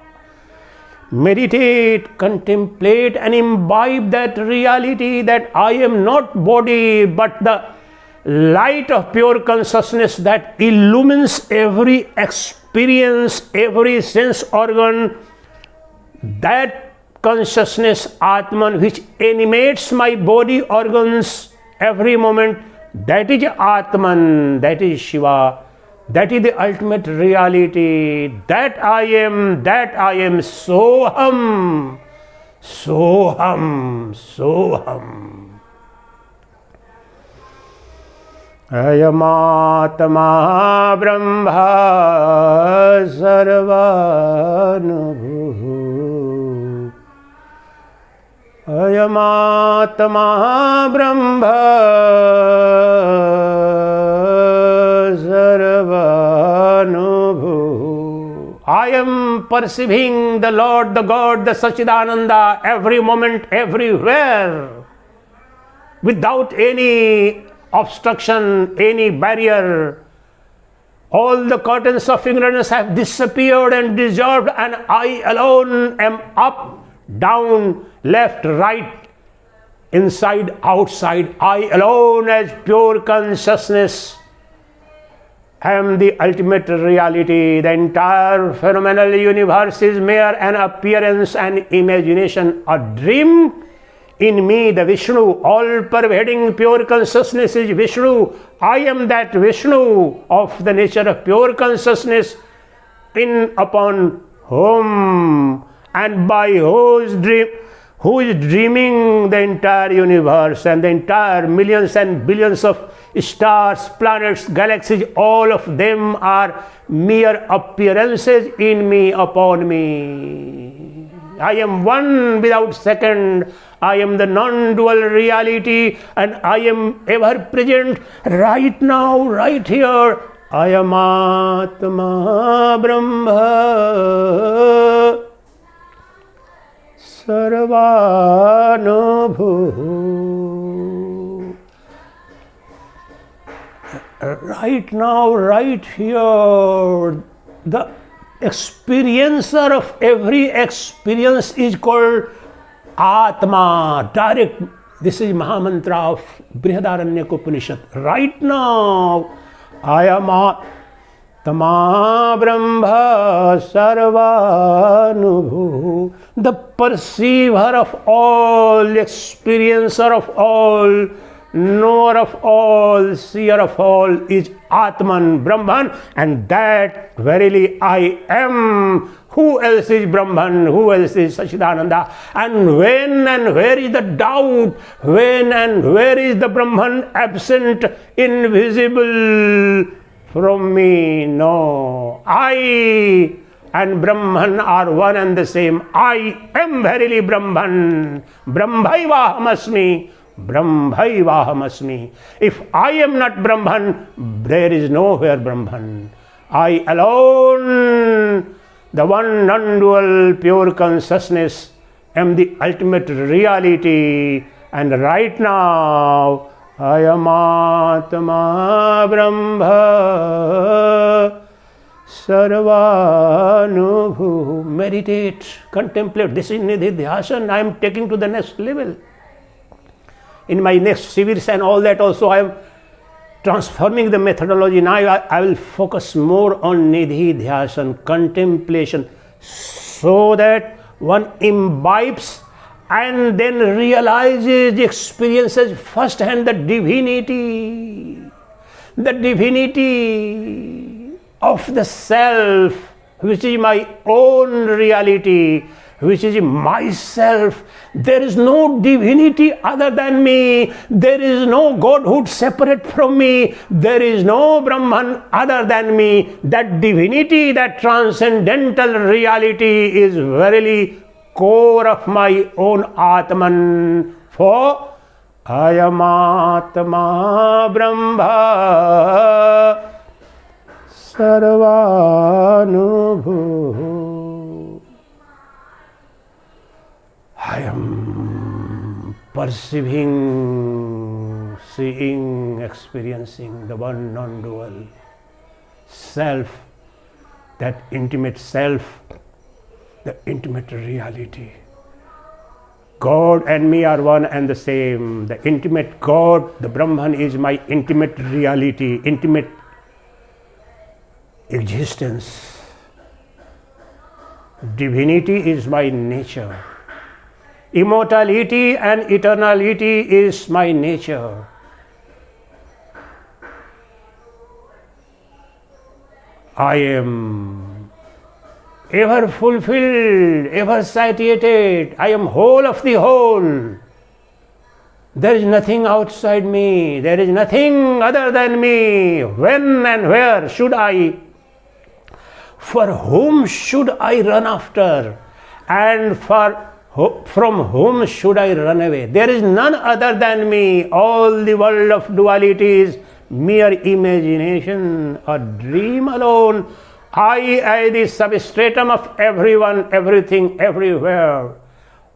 S1: Meditate, contemplate and imbibe that reality that I am not body but the light of pure consciousness that illumines every experience, every sense organ. That consciousness, Atman, which animates my body organs every moment, that is Atman, that is Shiva. That is the ultimate reality. That I am, Soham, Soham, Soham. Ayamatma Brahma Sarvanubhu. Ayamatma Brahma Sarvanubhu. I am perceiving the Lord, the God, the Sachidananda every moment, everywhere, without any obstruction, any barrier. All the curtains of ignorance have disappeared and dissolved, and I alone am up, down, left, right, inside, outside. I alone as pure consciousness am the ultimate reality. The entire phenomenal universe is mere an appearance and imagination, a dream. In me, the Vishnu, all-pervading pure consciousness is Vishnu. I am that Vishnu of the nature of pure consciousness, in upon whom and by whose dream, who is dreaming the entire universe and the entire millions and billions of stars, planets, galaxies, all of them are mere appearances in me, upon me. I am one without second. I am the non-dual reality and I am ever present right now, right here. I am Atma Brahma Sarvanubhu. Right now, right here, the experiencer of every experience is called Atma, direct. This is Mahamantra of Brihadaranyaka Upanishad. Right now, I am Atma Brahma Sarvanubhu, the perceiver of all, experiencer of all, knower of all, seer of all is Atman, Brahman, and that verily I am. Who else is Brahman? Who else is Sachidananda? And when and where is the doubt? When and where is the Brahman absent, invisible from me? No. I and Brahman are one and the same. I am verily Brahman. Brahmaivahamasmi. Brahmaivahamasmi. If I am not Brahman, there is nowhere Brahman. I alone, the one non-dual pure consciousness, am the ultimate reality. And right now, I am Atma Brahma Sarvanubhu. Meditate, contemplate. This is Nididhyasana. I am taking to the next level. In my next Shivars and all that also, I am transforming the methodology. Now I will focus more on Nididhyasana, contemplation, so that one imbibes and then realizes, experiences firsthand the divinity of the self, which is my own reality, which is myself. There is no divinity other than me. There is no Godhood separate from me. There is no Brahman other than me. That divinity, that transcendental reality is verily core of my own Atman. For I am Atma Brahma Sarvanubhu. I am perceiving, seeing, experiencing the one non-dual self, that intimate self, the intimate reality. God and me are one and the same. The intimate God, the Brahman, is my intimate reality, intimate existence. Divinity is my nature. Immortality and eternality is my nature. I am ever fulfilled, ever satiated. I am whole of the whole. There is nothing outside me. There is nothing other than me. When and where should I? For whom should I run after? And from whom should I run away? There is none other than me. All the world of duality is mere imagination, a dream alone. I the substratum of everyone, everything, everywhere.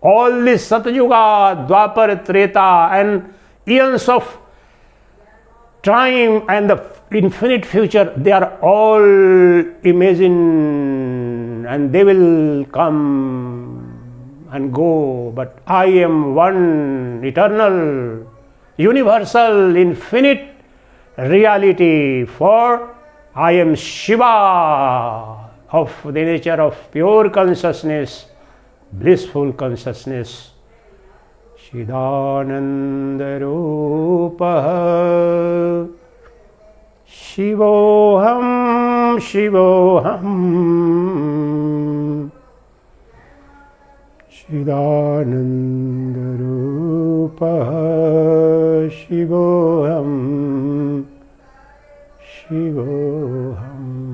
S1: All this Satyuga, Dwapar, Treta, and eons of time and the infinite future, they are all imagined and they will come and go, but I am one eternal, universal, infinite reality, for I am Shiva, of the nature of pure consciousness, blissful consciousness. Chidananda Rupa Shivoham Shivoham चिदानन्दरूपः शिवोऽहं शिवोऽहम्।